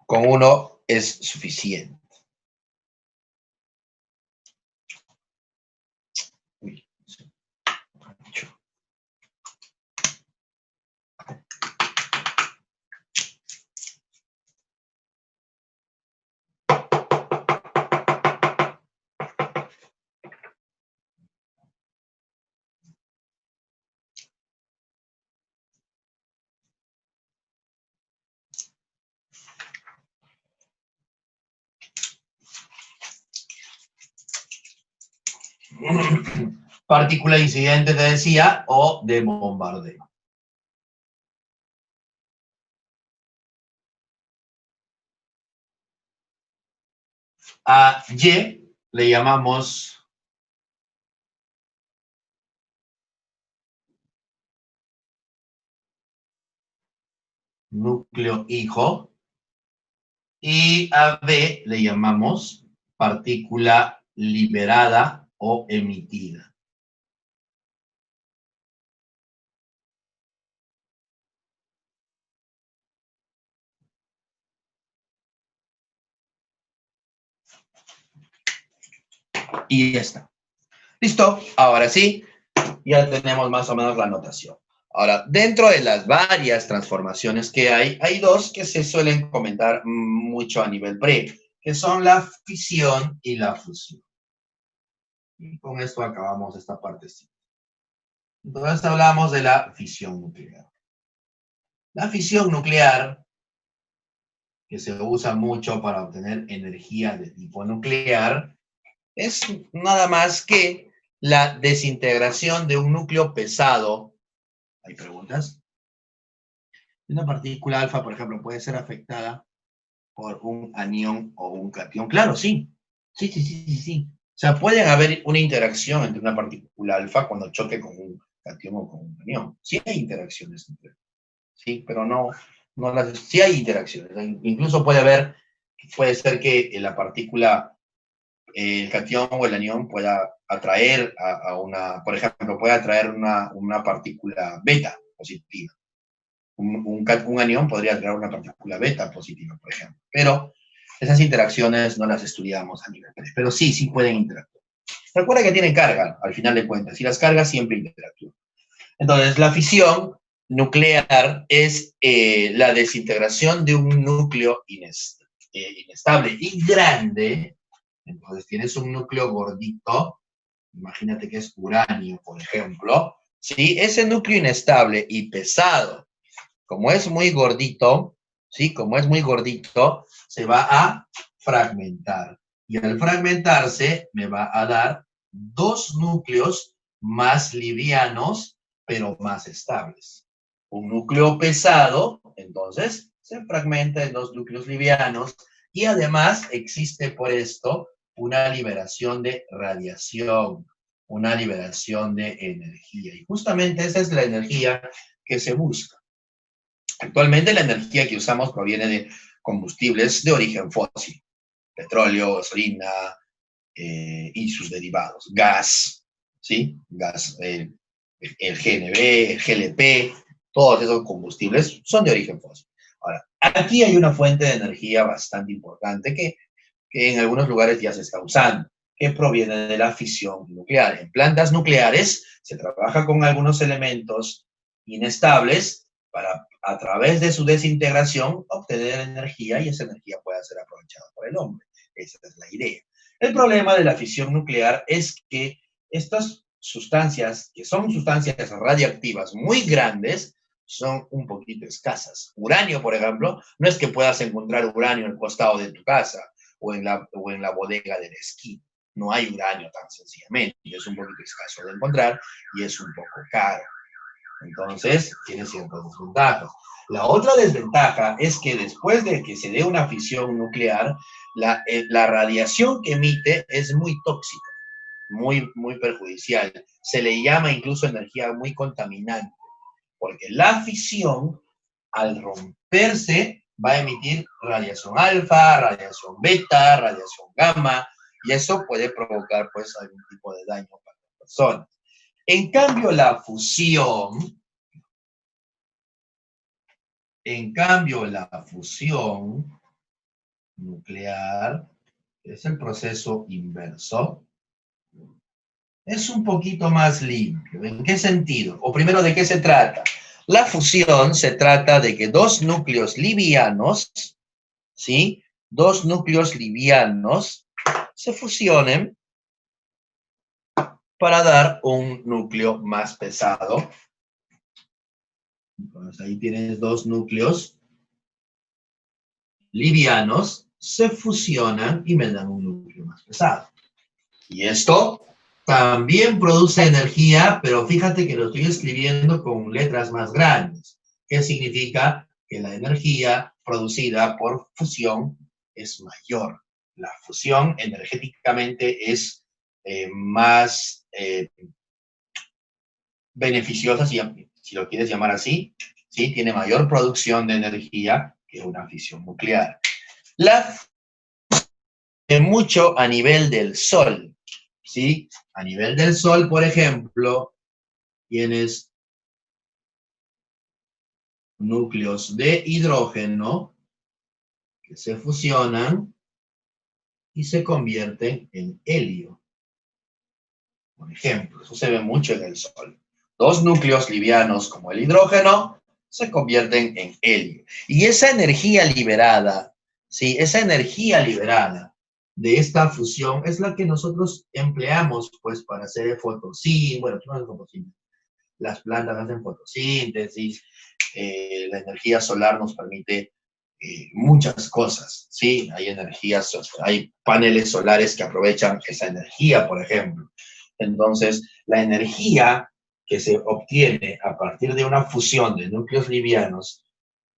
Con uno es suficiente. Uy, partícula incidente, te decía, o de bombardeo. A Y le llamamos núcleo hijo y a B le llamamos partícula liberada o emitida. Y ya está. Listo, ahora sí, ya tenemos más o menos la notación. Ahora, dentro de las varias transformaciones que hay dos que se suelen comentar mucho a nivel pre, que son la fisión y la fusión. Y con esto acabamos esta partecita. Entonces hablamos de la fisión nuclear. La fisión nuclear, que se usa mucho para obtener energía de tipo nuclear, es nada más que la desintegración de un núcleo pesado. ¿Hay preguntas? Una partícula alfa, por ejemplo, puede ser afectada por un anión o un cation. Claro, sí. Sí. O sea, pueden haber una interacción entre una partícula alfa cuando choque con un cation o con un anión. Sí hay interacciones entre, sí, pero no las, sí hay interacciones. Incluso puede ser que la partícula, el cation o el anión pueda atraer a una, por ejemplo, puede atraer una partícula beta positiva. Un anión podría atraer una partícula beta positiva, por ejemplo. Pero esas interacciones no las estudiamos a nivel 3, pero sí pueden interactuar. Recuerda que tienen carga, al final de cuentas, y las cargas siempre interactúan. Entonces, la fisión nuclear es la desintegración de un núcleo inestable y grande. Entonces, tienes un núcleo gordito, imagínate que es uranio, por ejemplo, ¿sí? Ese núcleo inestable y pesado, como es muy gordito, ¿sí? Como es muy gordito, se va a fragmentar. Y al fragmentarse, me va a dar dos núcleos más livianos, pero más estables. Un núcleo pesado, entonces, se fragmenta en dos núcleos livianos y además existe por esto una liberación de radiación, una liberación de energía. Y justamente esa es la energía que se busca. Actualmente la energía que usamos proviene de combustibles de origen fósil, petróleo, gasolina y sus derivados, gas, ¿sí? Gas, el GNB, el GLP, todos esos combustibles son de origen fósil. Ahora, aquí hay una fuente de energía bastante importante que en algunos lugares ya se está usando, que proviene de la fisión nuclear. En plantas nucleares se trabaja con algunos elementos inestables para, a través de su desintegración, obtener energía y esa energía pueda ser aprovechada por el hombre. Esa es la idea. El problema de la fisión nuclear es que estas sustancias, que son sustancias radiactivas muy grandes, son un poquito escasas. Uranio, por ejemplo, no es que puedas encontrar uranio al costado de tu casa o en la bodega de la esquina. No hay uranio tan sencillamente. Es un poquito escaso de encontrar y es un poco caro. Entonces, tiene ciertas desventajas. La otra desventaja es que después de que se dé una fisión nuclear, la radiación que emite es muy tóxica, muy perjudicial. Se le llama incluso energía muy contaminante, porque la fisión, al romperse, va a emitir radiación alfa, radiación beta, radiación gamma, y eso puede provocar pues algún tipo de daño para la persona. En cambio, la fusión nuclear, que es el proceso inverso, es un poquito más limpio. ¿En qué sentido? O primero, ¿de qué se trata? La fusión se trata de que dos núcleos livianos, ¿sí? Dos núcleos livianos se fusionen para dar un núcleo más pesado. Entonces ahí tienes dos núcleos livianos, se fusionan y me dan un núcleo más pesado. Y esto también produce energía, pero fíjate que lo estoy escribiendo con letras más grandes. ¿Qué significa? Que la energía producida por fusión es mayor. La fusión energéticamente es más beneficiosa, si lo quieres llamar así, ¿sí? Tiene mayor producción de energía que una fisión nuclear. La mucho a nivel del Sol, ¿sí? A nivel del Sol, por ejemplo, tienes núcleos de hidrógeno que se fusionan y se convierten en helio. Por ejemplo, eso se ve mucho en el Sol. Dos núcleos livianos como el hidrógeno se convierten en helio. Y esa energía liberada, ¿sí? Esa energía liberada de esta fusión es la que nosotros empleamos pues para hacer fotosíntesis. Bueno, tú no haces fotosíntesis. Las plantas hacen fotosíntesis, la energía solar nos permite muchas cosas, ¿sí? Hay energías, hay paneles solares que aprovechan esa energía, por ejemplo. Entonces, la energía que se obtiene a partir de una fusión de núcleos livianos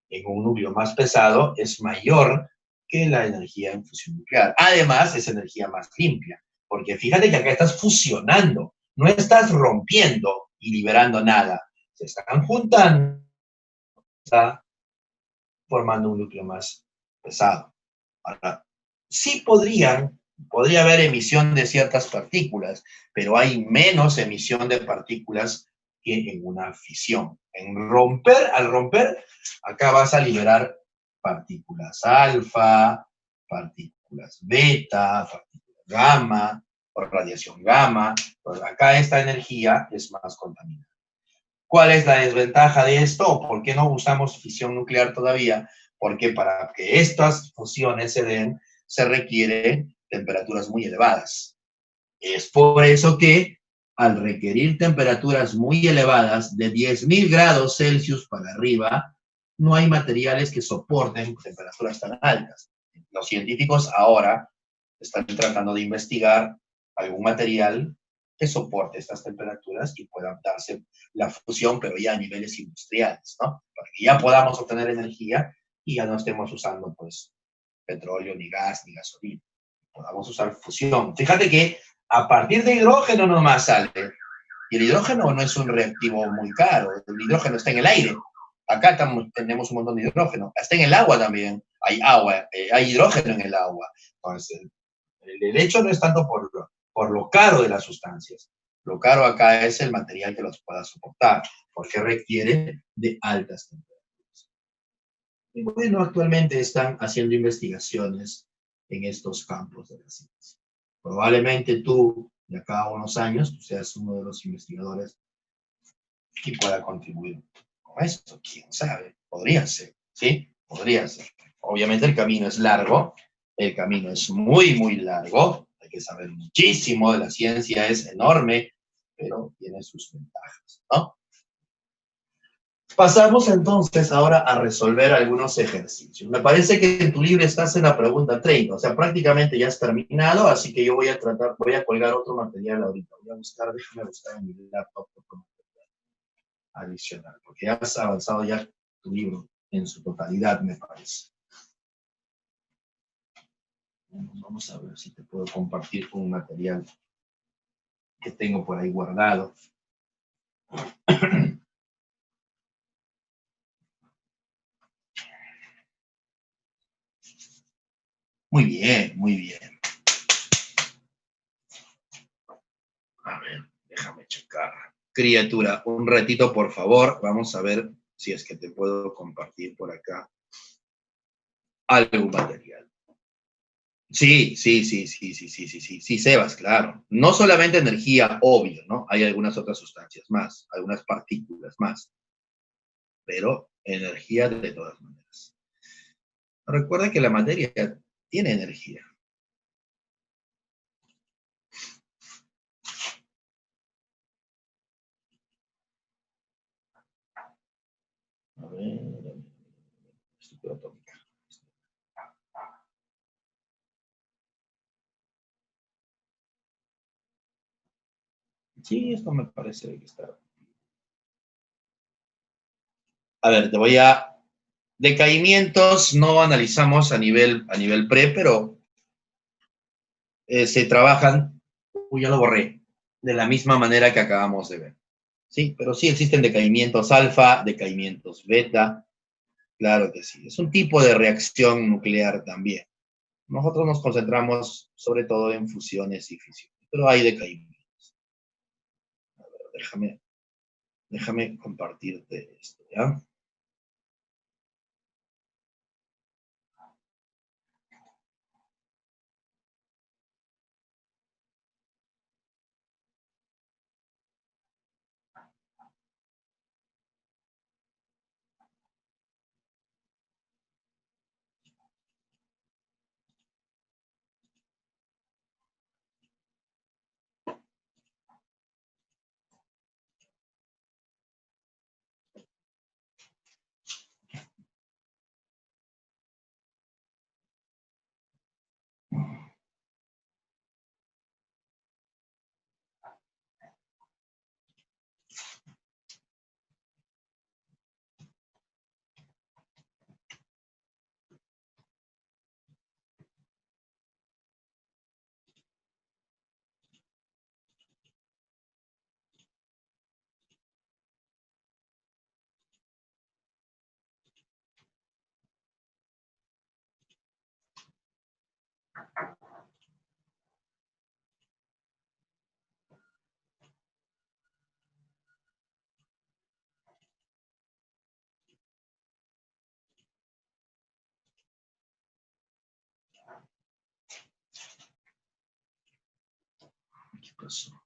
en un núcleo más pesado es mayor que la energía en fusión nuclear. Además, es energía más limpia, porque fíjate que acá estás fusionando, no estás rompiendo y liberando nada. Se están juntando, está formando un núcleo más pesado. Ahora, sí podría haber emisión de ciertas partículas, pero hay menos emisión de partículas que en una fisión. Al romper, acá vas a liberar partículas alfa, partículas beta, partículas gamma, o radiación gamma. Pues acá esta energía es más contaminante. ¿Cuál es la desventaja de esto? ¿Por qué no usamos fisión nuclear todavía? Porque para que estas fusiones se den, se requieren temperaturas muy elevadas. Es por eso que al requerir temperaturas muy elevadas, de 10.000 grados Celsius para arriba, no hay materiales que soporten temperaturas tan altas. Los científicos ahora están tratando de investigar algún material que soporte estas temperaturas y pueda darse la fusión, pero ya a niveles industriales, ¿no? Para que ya podamos obtener energía y ya no estemos usando, pues, petróleo, ni gas, ni gasolina. Podamos usar fusión. Fíjate que a partir de hidrógeno nomás sale. Y el hidrógeno no es un reactivo muy caro. El hidrógeno está en el aire. Acá tenemos un montón de hidrógeno. Está en el agua también. Hay agua, hay hidrógeno en el agua. Entonces, el hecho no es tanto por lo caro de las sustancias. Lo caro acá es el material que los pueda soportar, porque requiere de altas temperaturas. Y bueno, actualmente están haciendo investigaciones en estos campos de la ciencia. Probablemente tú, de acá a unos años, tú seas uno de los investigadores que pueda contribuir con esto. ¿Quién sabe? Podría ser, ¿sí? Podría ser. Obviamente el camino es largo, el camino es muy, muy largo, hay que saber muchísimo de la ciencia, es enorme, pero tiene sus ventajas, ¿no? Pasamos entonces ahora a resolver algunos ejercicios. Me parece que en tu libro estás en la pregunta 30, o sea, prácticamente ya has terminado, así que yo voy a colgar otro material ahorita. Déjame buscar en mi laptop otro material adicional, porque ya has avanzado ya tu libro en su totalidad, me parece. Vamos a ver si te puedo compartir un material que tengo por ahí guardado. Muy bien, muy bien. A ver, déjame checar. Criatura, un ratito, por favor. Vamos a ver si es que te puedo compartir por acá algún material. Sí, sí, Sebas, claro. No solamente energía, obvio, ¿no? Hay algunas otras sustancias más, algunas partículas más, pero energía de todas maneras. Recuerda que la materia tiene energía. A ver, estructura atómica. Sí, esto me parece que está. A ver, te voy a. Decaimientos no analizamos a nivel pre, pero se trabajan, uy, ya lo borré, de la misma manera que acabamos de ver. Sí, pero sí existen decaimientos alfa, decaimientos beta, claro que sí. Es un tipo de reacción nuclear también. Nosotros nos concentramos sobre todo en fusiones y fisiones, pero hay decaimientos. A ver, déjame compartirte esto, ¿ya? ¿Qué pasó?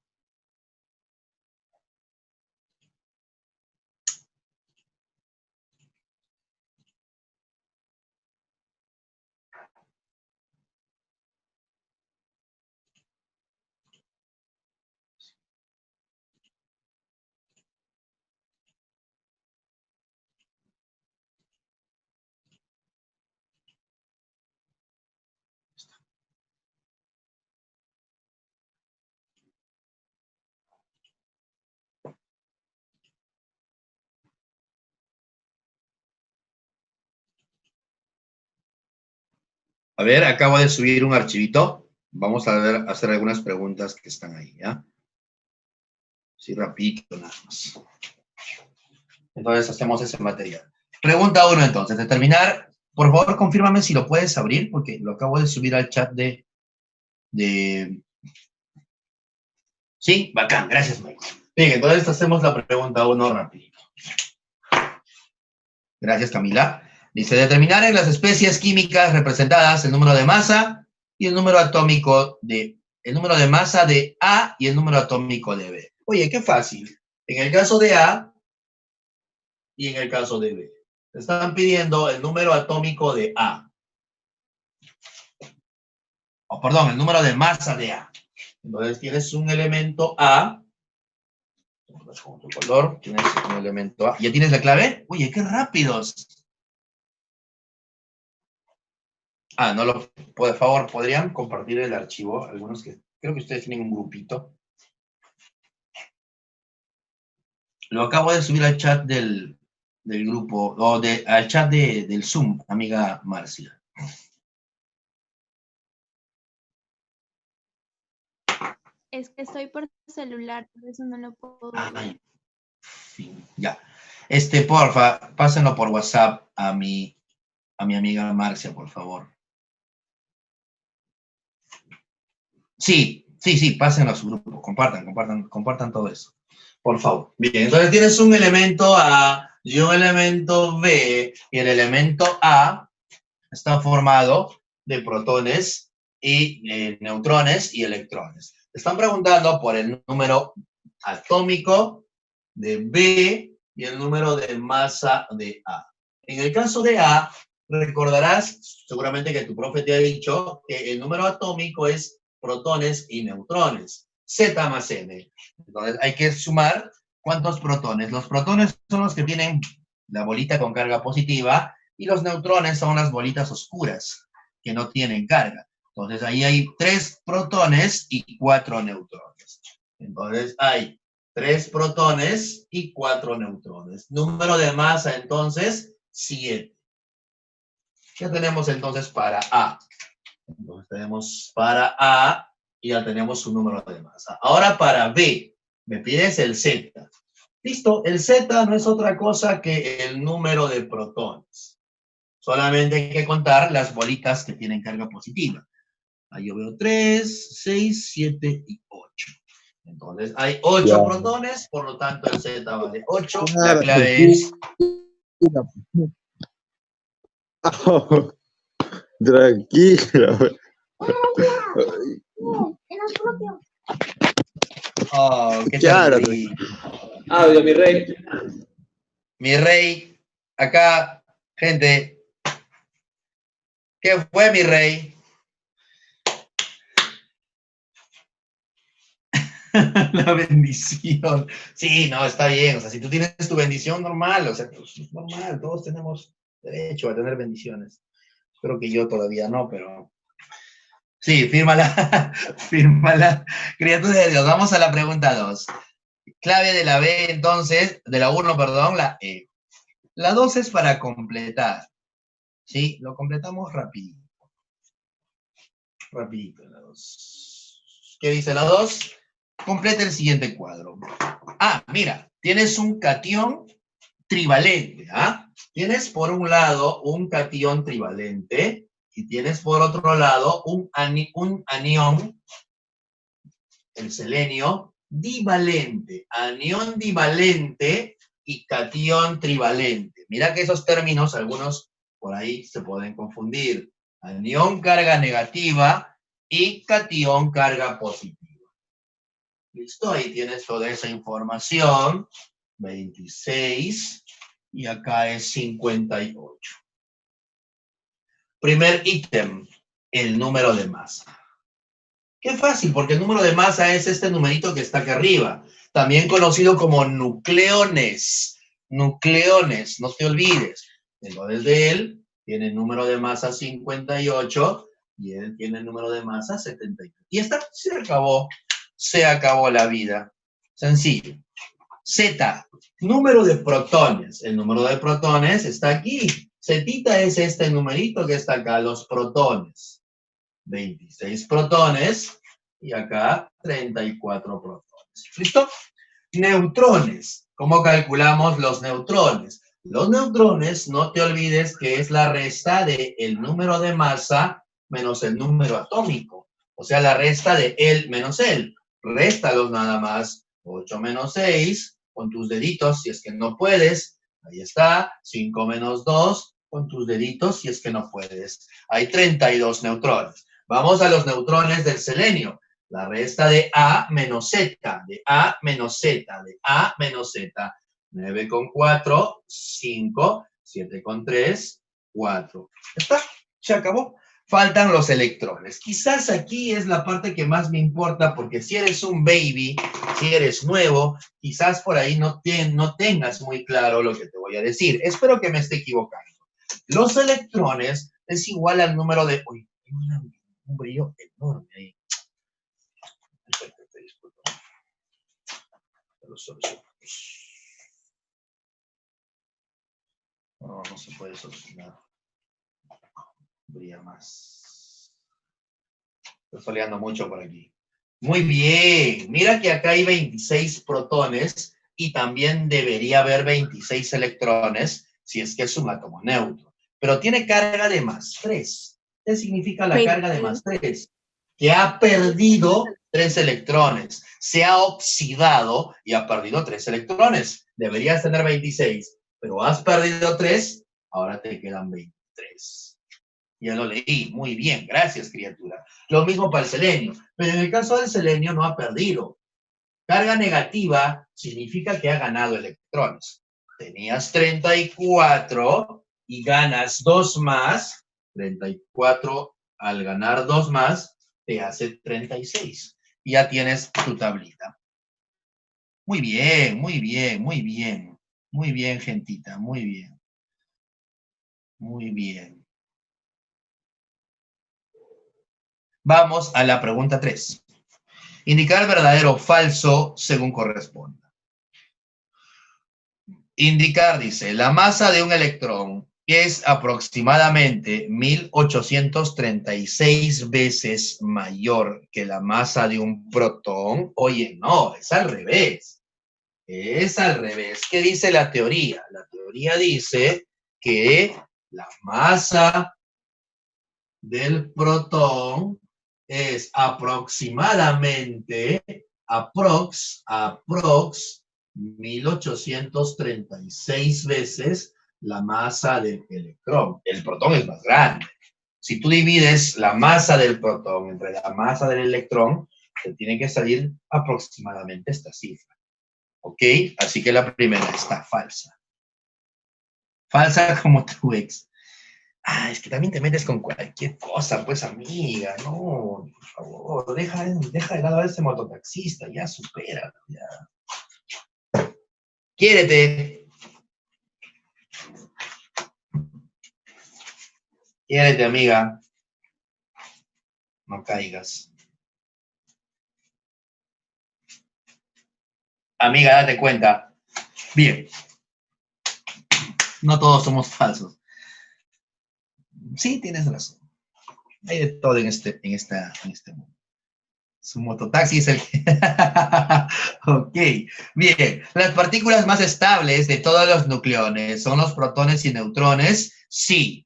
A ver, acabo de subir un archivito. Vamos a ver, a hacer algunas preguntas que están ahí, ¿ya? Sí, rapidito, nada más. Entonces hacemos ese material. Pregunta 1, entonces. Determinar, por favor, confírmame si lo puedes abrir, porque lo acabo de subir al chat de... Sí, bacán, gracias, Mike. Bien, entonces hacemos la pregunta 1 rapidito. Gracias, Camila. Dice, determinar en las especies químicas representadas el número de masa y el número atómico el número de masa de A y el número atómico de B. Oye, qué fácil. En el caso de A y en el caso de B. Te están pidiendo el número atómico de A. O perdón, el número de masa de A. Entonces tienes un elemento A. Con tu color, tienes un elemento A. ¿Ya tienes la clave? Oye, qué rápidos. No lo, por favor, ¿podrían compartir el archivo? Algunos que, creo que ustedes tienen un grupito. Lo acabo de subir al chat del grupo, o al chat del Zoom, amiga Marcia. Es que estoy por celular, por eso no lo puedo ver. Ay, fin, ya. Porfa, pásenlo por WhatsApp a mi amiga Marcia, por favor. Sí, pásenlo a su grupo, compartan todo eso. Por favor. Bien, entonces tienes un elemento A y un elemento B, y el elemento A está formado de protones y neutrones y electrones. Te están preguntando por el número atómico de B y el número de masa de A. En el caso de A, recordarás seguramente que tu profe te ha dicho que el número atómico es protones y neutrones. Z más M. Entonces hay que sumar cuántos protones. Los protones son los que tienen la bolita con carga positiva y los neutrones son las bolitas oscuras que no tienen carga. Entonces ahí hay 3 protones y 4 neutrones. Entonces hay 3 protones y 4 neutrones. Número de masa entonces 7. Ya tenemos entonces para A. Entonces tenemos para A y ya tenemos su número de masa. Ahora para B, me pides el Z. Listo, el Z no es otra cosa que el número de protones. Solamente hay que contar las bolitas que tienen carga positiva. Ahí yo veo 3, 6, 7 y 8. Entonces hay 8 protones, por lo tanto el Z vale 8. La clave es... Oh, tranquilo. Oh, qué Claro. terrible. Audio, mi rey. Mi rey, acá, gente. ¿Qué fue, mi rey? La bendición. Sí, no, está bien. O sea, si tú tienes tu bendición normal, o sea, pues, es normal, todos tenemos derecho a tener bendiciones. Espero que yo todavía no, pero... Sí, fírmala, fírmala. Criatura de Dios, vamos a la pregunta 2. Clave de la B, entonces, de la 1, perdón, la E. La 2 es para completar. ¿Sí? Lo completamos rapidito. Rapidito, la 2. ¿Qué dice la 2? Completa el siguiente cuadro. Ah, mira, tienes un catión trivalente, ¿ah? Tienes por un lado un catión trivalente y tienes por otro lado un anión, el selenio, divalente. Anión divalente y catión trivalente. Mira que esos términos, algunos por ahí se pueden confundir. Anión carga negativa y catión carga positiva. Listo, ahí tienes toda esa información. 26 y acá es 58. Primer ítem, el número de masa. Qué fácil, porque el número de masa es este numerito que está acá arriba, también conocido como nucleones. Nucleones, no te olvides. Entonces de él tiene el número de masa 58 y él tiene el número de masa 73. Y esta se acabó la vida. Sencillo. Z, número de protones. El número de protones está aquí. Zetita es este numerito que está acá, los protones. 26 protones y acá 34 protones. ¿Listo? Neutrones. ¿Cómo calculamos los neutrones? Los neutrones, no te olvides que es la resta del número de masa menos el número atómico. O sea, la resta de él menos él. Réstalos nada más. 8 menos 6, con tus deditos, si es que no puedes. Ahí está. 5 menos 2, con tus deditos, si es que no puedes. Hay 32 neutrones. Vamos a los neutrones del selenio. La resta de A menos Z, de A menos Z, de A menos Z. 9 con 4, 5, 7 con 3, 4. ¿Ya está? Se acabó. Faltan los electrones. Quizás aquí es la parte que más me importa, porque si eres un baby, si eres nuevo, quizás por ahí no tengas muy claro lo que te voy a decir. Espero que me esté equivocando. Los electrones es igual al número de... Uy, un brillo enorme ahí. Disculpa. No, no se puede solucionar. Brilla más. Estoy soleando mucho por aquí. Muy bien. Mira que acá hay 26 protones y también debería haber 26 electrones si es que es un átomo neutro. Pero tiene carga de más 3. ¿Qué significa la carga de más 3? Que ha perdido 3 electrones. Se ha oxidado y ha perdido 3 electrones. Deberías tener 26, pero has perdido 3, ahora te quedan 23. Ya lo leí. Muy bien. Gracias, criatura. Lo mismo para el selenio. Pero en el caso del selenio no ha perdido. Carga negativa significa que ha ganado electrones. Tenías 34 y ganas 2 más. 34 al ganar 2 más te hace 36. Y ya tienes tu tablita. Muy bien, muy bien, muy bien. Muy bien, gentita, muy bien. Muy bien. Vamos a la pregunta 3. Indicar verdadero o falso según corresponda. Indicar, dice, la masa de un electrón es aproximadamente 1836 veces mayor que la masa de un protón. Oye, no, es al revés. Es al revés. ¿Qué dice la teoría? La teoría dice que la masa del protón es aproximadamente, aprox 1836 veces la masa del electrón. El protón es más grande. Si tú divides la masa del protón entre la masa del electrón, te tiene que salir aproximadamente esta cifra. ¿Ok? Así que la primera está falsa. Falsa como tu ex. Ah, es que también te metes con cualquier cosa, pues, amiga. No, por favor, deja de lado a ese mototaxista, ya, supéralo, ya. Quiérete. Quiérete, amiga. No caigas. Amiga, date cuenta. Bien. No todos somos falsos. Sí, tienes razón. Hay de todo en este mundo. Su mototaxi es el que... Ok, bien. Las partículas más estables de todos los nucleones son los protones y neutrones. Sí.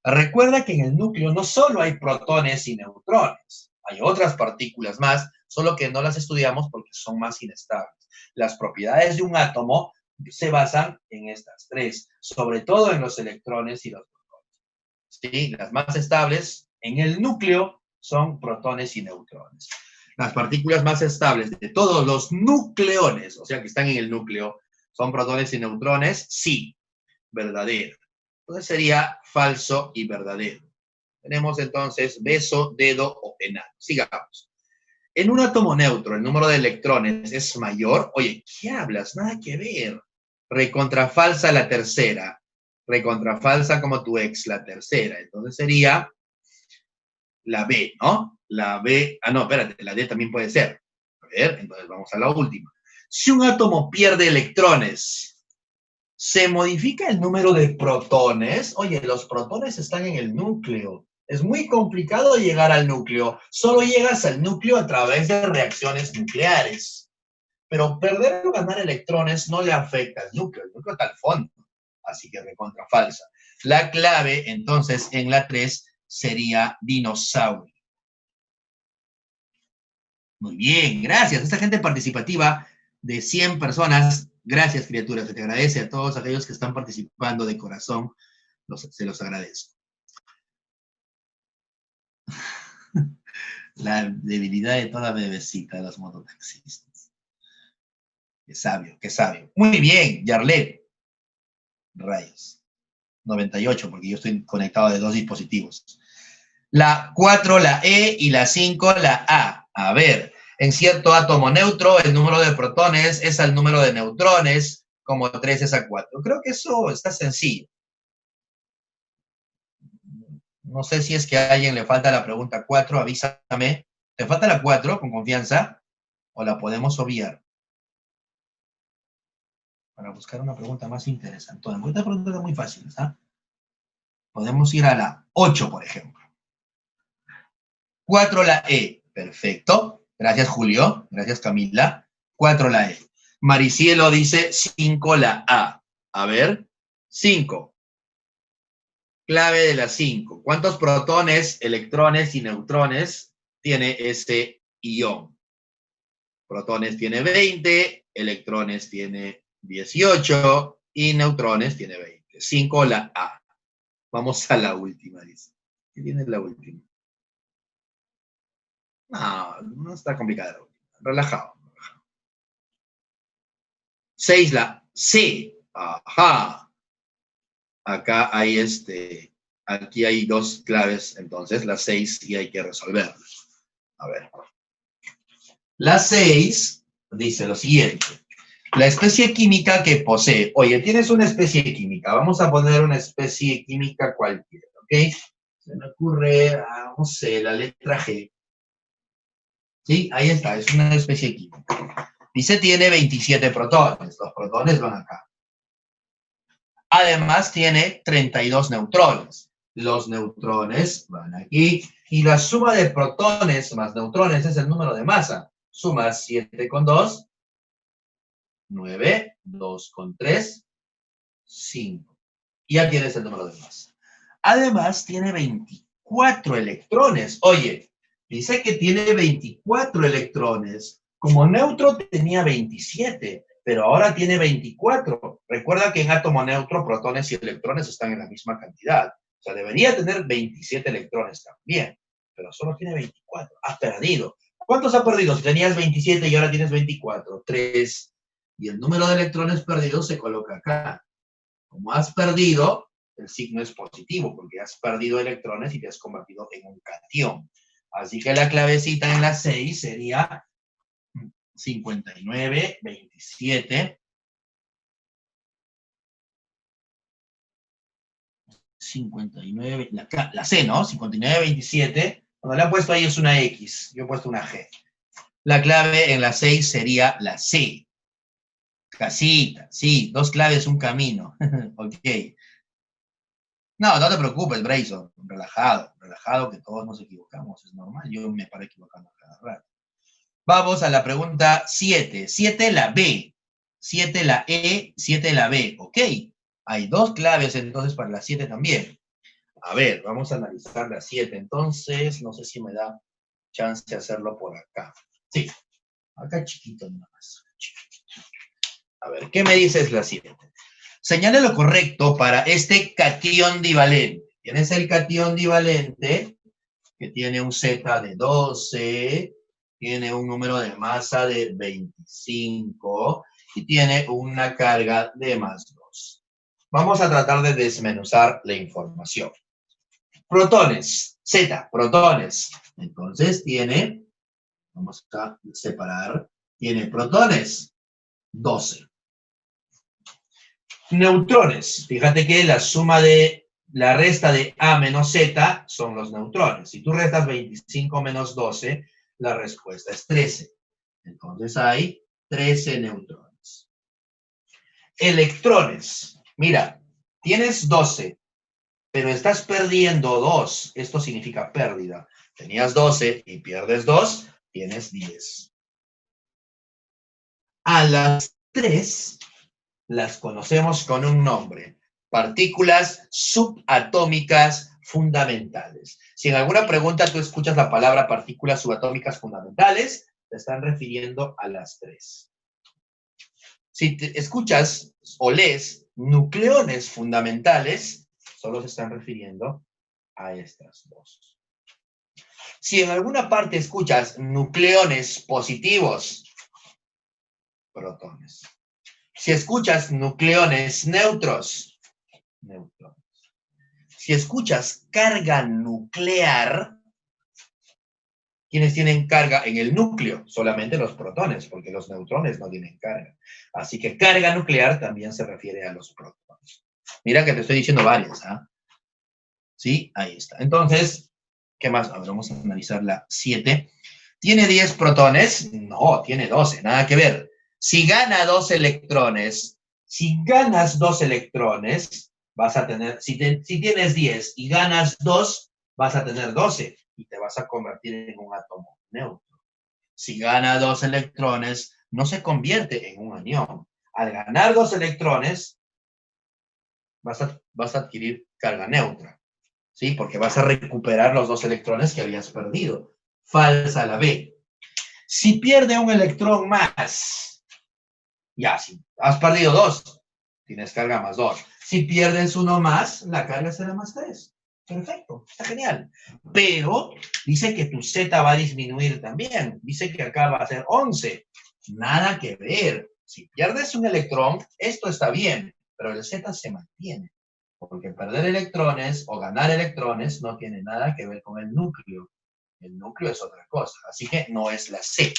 Recuerda que en el núcleo no solo hay protones y neutrones. Hay otras partículas más, solo que no las estudiamos porque son más inestables. Las propiedades de un átomo se basan en estas tres, sobre todo en los electrones y los protones. ¿Sí? Las más estables en el núcleo son protones y neutrones. Las partículas más estables de todos los nucleones, o sea que están en el núcleo, son protones y neutrones. Sí, verdadero. Entonces sería falso y verdadero. Tenemos entonces beso, dedo o enano. Sigamos. En un átomo neutro, el número de electrones es mayor. Oye, ¿qué hablas? Nada que ver. Recontrafalsa la tercera. Recontrafalsa como tu ex, la tercera. Entonces sería la B, ¿no? La B. Ah, no, espérate, la D también puede ser. A ver, entonces vamos a la última. Si un átomo pierde electrones, ¿se modifica el número de protones? Oye, los protones están en el núcleo. Es muy complicado llegar al núcleo. Solo llegas al núcleo a través de reacciones nucleares. Pero perder o ganar electrones no le afecta al núcleo. El núcleo está al fondo. Así que recontra falsa. La clave, entonces, en la 3 sería dinosaurio. Muy bien, gracias. Esta gente participativa de 100 personas, gracias, criaturas. Se te agradece a todos aquellos que están participando de corazón. Se los agradezco. La debilidad de toda bebecita de los mototaxistas. Qué sabio, qué sabio. Muy bien, Yarlet. Rayos. 98, porque yo estoy conectado de 2 dispositivos. La 4, la E, y la 5, la A. A ver, en cierto átomo neutro, el número de protones es al número de neutrones, como 3 es a 4. Creo que eso está sencillo. No sé si es que a alguien le falta la pregunta 4, avísame. ¿Te falta la 4 con confianza? ¿O la podemos obviar? Para buscar una pregunta más interesante. Esta pregunta es muy fácil, ¿ah? Podemos ir a la 8, por ejemplo. 4 la E. Perfecto. Gracias, Julio. Gracias, Camila. 4 la E. Maricielo dice 5 la A. A ver. 5. Clave de la 5. ¿Cuántos protones, electrones y neutrones tiene este ion? Protones tiene 20, electrones tiene 18 y neutrones tiene 20. 5 la A. Vamos a la última, dice. ¿Qué tiene la última? No, no está complicada la última. Relajado. 6, la C. Ajá. Acá hay aquí hay dos claves, entonces la 6 y hay que resolverla. A ver. La 6 dice lo siguiente. La especie química que posee. Oye, tienes una especie química. Vamos a poner una especie química cualquiera, ¿ok? Se me ocurre, no sé, la letra G. ¿Sí? Ahí está, es una especie química. Dice tiene 27 protones. Los protones van acá. Además tiene 32 neutrones. Los neutrones van aquí. Y la suma de protones más neutrones es el número de masa. Suma 7 con 2. 9, 2 con 3, 5. Y ya tienes el número de masa. Además, tiene 24 electrones. Oye, dice que tiene 24 electrones. Como neutro tenía 27, pero ahora tiene 24. Recuerda que en átomo neutro, protones y electrones están en la misma cantidad. O sea, debería tener 27 electrones también, pero solo tiene 24. Has perdido. ¿Cuántos ha perdido? Si tenías 27 y ahora tienes 24. 3. Y el número de electrones perdidos se coloca acá. Como has perdido, el signo es positivo, porque has perdido electrones y te has convertido en un catión. Así que la clavecita en la 6 sería 59, 27. 59, la C, ¿no? 59, 27. Cuando le han puesto ahí es una X, yo he puesto una G. La clave en la 6 sería la C. Casita, sí, 2 claves, un camino. Ok. No, no te preocupes, Brayson. Relajado, que todos nos equivocamos, es normal. Yo me paro equivocando cada rato. Vamos a la pregunta 7. 7 la B. 7 la E, 7 la B. Ok. Hay 2 claves entonces para la 7 también. A ver, vamos a analizar la 7. Entonces, no sé si me da chance de hacerlo por acá. Sí, acá chiquito nada más. A ver, ¿qué me dices la 7? Señale lo correcto para este catión divalente. Tienes el catión divalente que tiene un Z de 12, tiene un número de masa de 25 y tiene una carga de más 2. Vamos a tratar de desmenuzar la información. Protones, Z, protones. Entonces tiene, vamos a separar, tiene protones, 12. Neutrones. Fíjate que la suma de la resta de A menos Z son los neutrones. Si tú restas 25 menos 12, la respuesta es 13. Entonces hay 13 neutrones. Electrones. Mira, tienes 12, pero estás perdiendo 2. Esto significa pérdida. Tenías 12 y pierdes 2, tienes 10. A las 3 las conocemos con un nombre: partículas subatómicas fundamentales. Si en alguna pregunta tú escuchas la palabra partículas subatómicas fundamentales, te están refiriendo a las 3. Si te escuchas o lees nucleones fundamentales, solo se están refiriendo a estas 2. Si en alguna parte escuchas nucleones positivos, protones. Si escuchas nucleones neutros, neutrones. Si escuchas carga nuclear, ¿quiénes tienen carga en el núcleo? Solamente los protones, porque los neutrones no tienen carga. Así que carga nuclear también se refiere a los protones. Mira que te estoy diciendo varias, ¿ah? ¿Sí? Ahí está. Entonces, ¿qué más? A ver, vamos a analizar la 7. ¿Tiene 10 protones? No, tiene 12, nada que ver. Si gana 2 electrones, si ganas 2 electrones, vas a tener, si tienes 10 y ganas 2, vas a tener 12 y te vas a convertir en un átomo neutro. Si gana 2 electrones, no se convierte en un anión. Al ganar 2 electrones, vas a adquirir carga neutra, ¿sí? Porque vas a recuperar los 2 electrones que habías perdido. Falsa la B. Si pierde un electrón más, ya, si has perdido 2, tienes carga más 2. Si pierdes uno más, la carga será más 3. Perfecto, está genial. Pero dice que tu Z va a disminuir también. Dice que acá va a ser 11. Nada que ver. Si pierdes un electrón, esto está bien, pero el Z se mantiene. Porque perder electrones o ganar electrones no tiene nada que ver con el núcleo. El núcleo es otra cosa. Así que no es la C.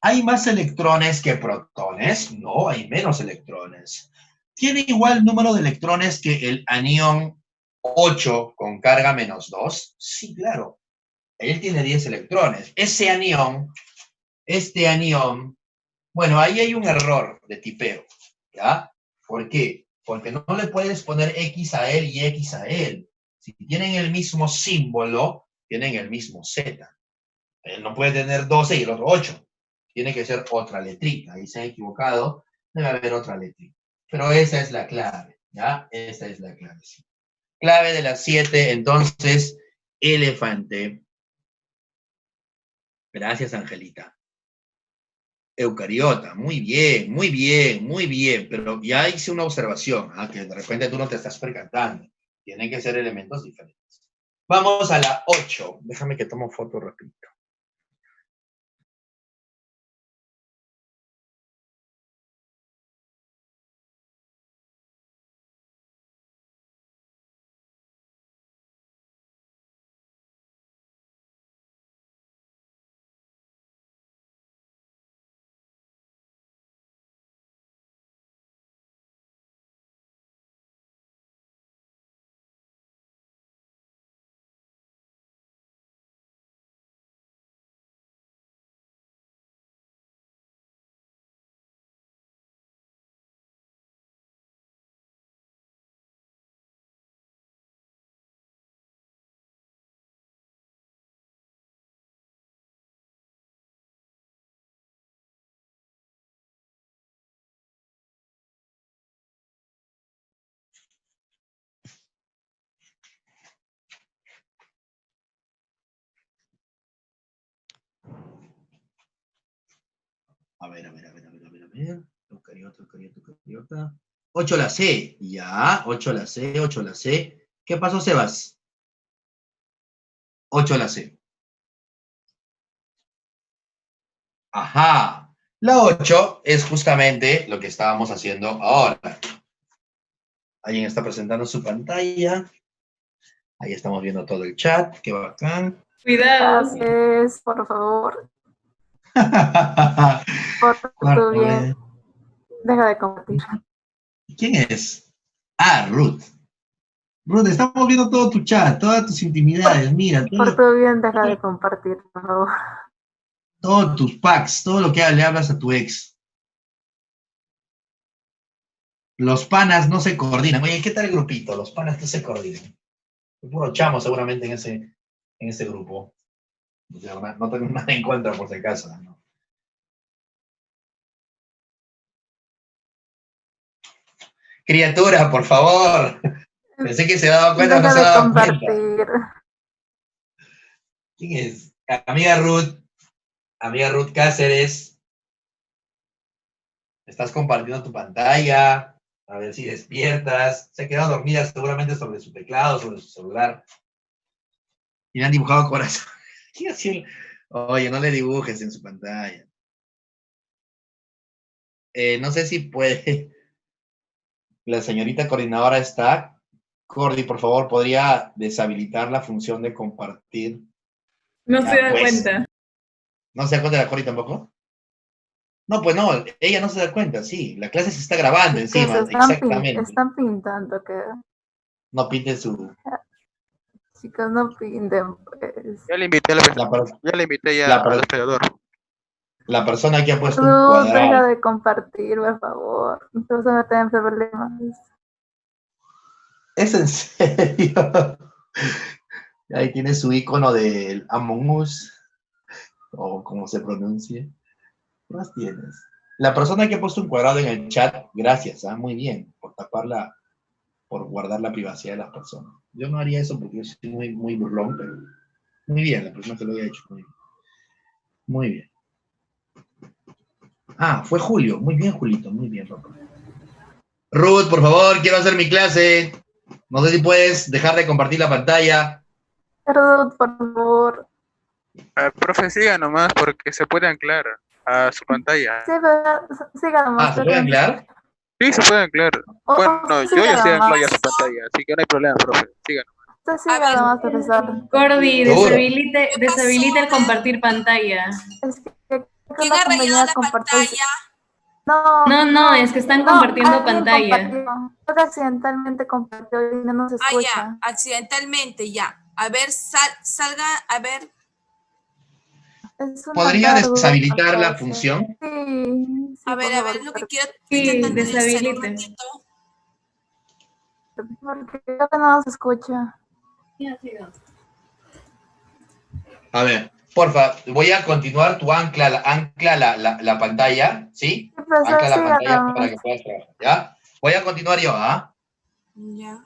¿Hay más electrones que protones? No, hay menos electrones. ¿Tiene igual número de electrones que el anión 8 con carga -2? Sí, claro. Él tiene 10 electrones. Este anión, bueno, ahí hay un error de tipeo, ¿ya? ¿Por qué? Porque no le puedes poner X a él y X a él. Si tienen el mismo símbolo, tienen el mismo Z. Él no puede tener 12 y el otro 8. Tiene que ser otra letrita. Ahí se han equivocado. Debe haber otra letrita. Pero esa es la clave, ¿ya? Esa es la clave, sí. Clave de las 7, entonces, elefante. Gracias, Angelita. Eucariota, muy bien, muy bien, muy bien, pero ya hice una observación, que de repente tú no te estás percatando. Tienen que ser elementos diferentes. Vamos a la 8. Déjame que tomo foto rapidito. A ver. Eucariota. 8 la C. Ya, 8 la C. ¿Qué pasó, Sebas? 8 la C. Ajá. La 8 es justamente lo que estábamos haciendo ahora. Alguien está presentando su pantalla. Ahí estamos viendo todo el chat. Qué bacán. Cuidado. Gracias, por favor. Por Cuarto tu bien. B. Deja de compartir. ¿Quién es? Ruth. Ruth, estamos viendo todo tu chat, todas tus intimidades. Mira, Por tu bien, deja de compartir, por favor. todos tus packs, todo lo que le hablas a tu ex. Los panas no se coordinan. Oye, ¿qué tal el grupito? Los panas no se coordinan. Puro chamo seguramente en ese grupo. O sea, no tengo nada en contra por si acaso, ¿no? Criatura, por favor. Pensé que se daba cuenta, no se Deja de daba cuenta. compartir. ¿Quién es? Amiga Ruth Cáceres. Estás compartiendo tu pantalla. A ver si despiertas. Se ha quedado dormida seguramente sobre su teclado, sobre su celular. Y le han dibujado corazón. ¿Qué hacía? Oye, no le dibujes en su pantalla. No sé si puede. La señorita coordinadora está. Cordy, por favor, ¿podría deshabilitar la función de compartir? No Ya, se da pues. cuenta. ¿No se da cuenta de la Cordy tampoco? No, pues no, ella no se da cuenta, sí. La clase se está grabando encima, exactamente. Están pintando, que No pinte su... chicos, no pinten, pues. Ya le invité la al hospedador. La persona que ha puesto un No, deja cuadrado. de compartir, por favor. No te vas a meter en problemas. ¿Es en serio? Ahí tiene su icono del Among Us, o como se pronuncie. ¿Qué más tienes? La persona que ha puesto un cuadrado en el chat, gracias, muy bien, por taparla, por guardar la privacidad de las personas. Yo no haría eso porque yo soy muy burlón, pero muy bien, la persona que lo haya hecho, muy bien. Muy bien. Fue Julio. Muy bien, Julito. Muy bien, papá. Ruth, por favor, quiero hacer mi clase. No sé si puedes dejar de compartir la pantalla. Perdón, por favor. Profe, siga nomás porque se puede anclar a su pantalla. Sí, pero siga nomás. ¿Se puede anclar? Sí, se puede anclar. Bueno, yo ya estoy anclado ya a su pantalla, así que no hay problema, profe. Siga nomás. Usted siga nomás, profesor. Cordy, ¿Seguro? deshabilite el compartir pantalla. Es que creo ¿Quién que ha compañía rayado la compartió- pantalla? No, es que están compartiendo pantalla. Creo que accidentalmente compartió y no nos Ah, escucha. ya, accidentalmente, ya. A ver, salga, a ver. Es una ¿Podría carga, deshabilitar la parece. función? Sí, A ver, lo que quiero. Sí, intentando hacer un deshabilite. ratito. Porque creo que no nos escucha. A ver, porfa, voy a continuar. Tú ancla la pantalla, ¿sí? Sí, profesor, Ancla la siga pantalla nomás. para que puedas trabajar, ¿ya? Voy a continuar yo, ¿ah? Ya.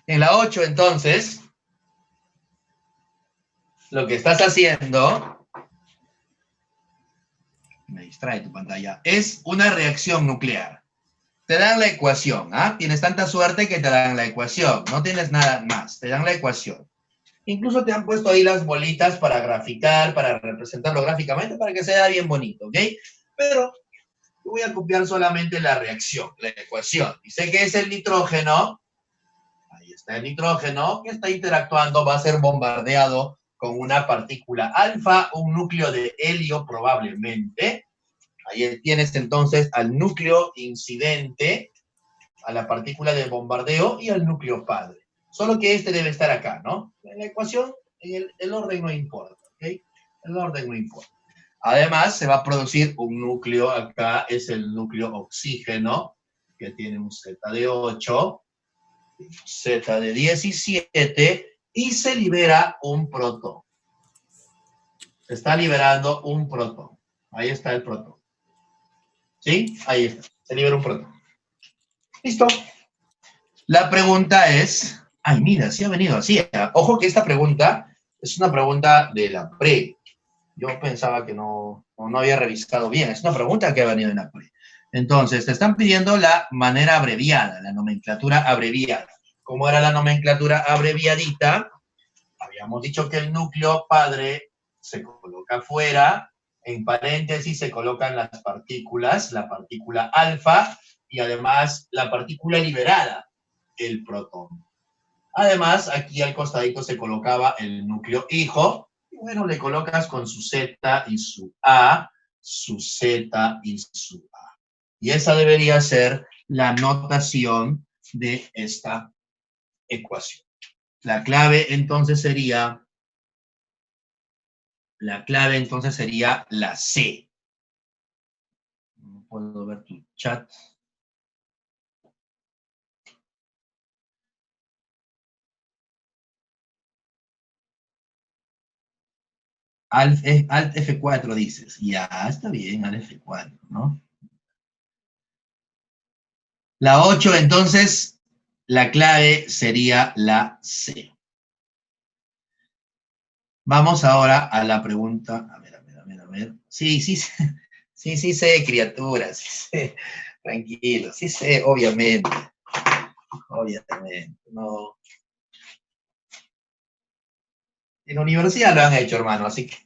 En la 8, entonces, lo que estás haciendo, me distrae tu pantalla, es una reacción nuclear. Te dan la ecuación, ¿ah? Tienes tanta suerte que te dan la ecuación, no tienes nada más, te dan la ecuación. Incluso te han puesto ahí las bolitas para graficar, para representarlo gráficamente, para que sea bien bonito, ¿ok? Pero yo voy a copiar solamente la reacción, la ecuación. Dice que es el nitrógeno. Ahí está el nitrógeno que está interactuando, va a ser bombardeado con una partícula alfa, un núcleo de helio probablemente. Ahí tienes entonces al núcleo incidente, a la partícula de bombardeo y al núcleo padre. Solo que este debe estar acá, ¿no? En la ecuación, el orden no importa, ¿ok? El orden no importa. Además, se va a producir un núcleo, acá es el núcleo oxígeno, que tiene un Z de 8, Z de 17, y se libera un protón. Se está liberando un protón. Ahí está el protón. ¿Sí? Ahí está. Se libera un protón. ¿Listo? La pregunta es... Ay, mira, sí ha venido así. Ojo que esta pregunta es una pregunta de la pre. Yo pensaba que no había revisado bien. Es una pregunta que ha venido en la pre. Entonces, te están pidiendo la manera abreviada, la nomenclatura abreviada. ¿Cómo era la nomenclatura abreviadita? Habíamos dicho que el núcleo padre se coloca afuera, en paréntesis se colocan las partículas, la partícula alfa y además la partícula liberada, el protón. Además, aquí al costadito se colocaba el núcleo hijo, y bueno, le colocas con su Z y su A, su Z y su A. Y esa debería ser la notación de esta ecuación. La clave entonces sería la C. No puedo ver tu chat. Alt F4 dices. Ya, está bien, Alt F4, ¿no? La 8, entonces, la clave sería la C. Vamos ahora a la pregunta. A ver. Sí sé, criaturas. Sí sé. Tranquilo, sí sé, obviamente. Obviamente, no. En la universidad lo han hecho, hermano, así que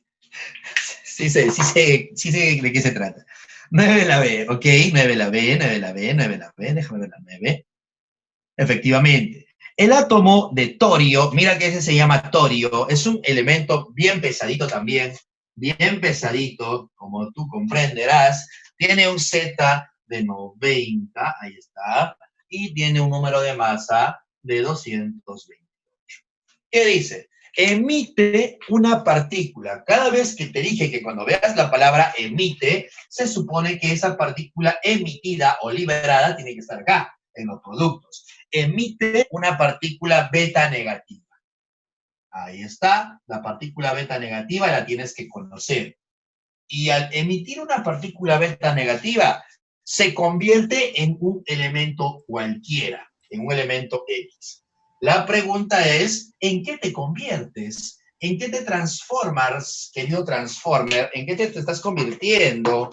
sí sé de qué se trata. 9 la B, ok, 9 la B, déjame ver la 9. Efectivamente. El átomo de torio, mira que ese se llama torio, es un elemento bien pesadito también, bien pesadito, como tú comprenderás, tiene un Z de 90, ahí está, y tiene un número de masa de 228. ¿Qué dice? Emite una partícula. Cada vez que te dije que cuando veas la palabra emite, se supone que esa partícula emitida o liberada tiene que estar acá, en los productos. Emite una partícula beta negativa. Ahí está, la partícula beta negativa la tienes que conocer. Y al emitir una partícula beta negativa, se convierte en un elemento cualquiera, en un elemento X. La pregunta es, ¿en qué te conviertes? ¿En qué te transformas, querido Transformer? ¿En qué te estás convirtiendo?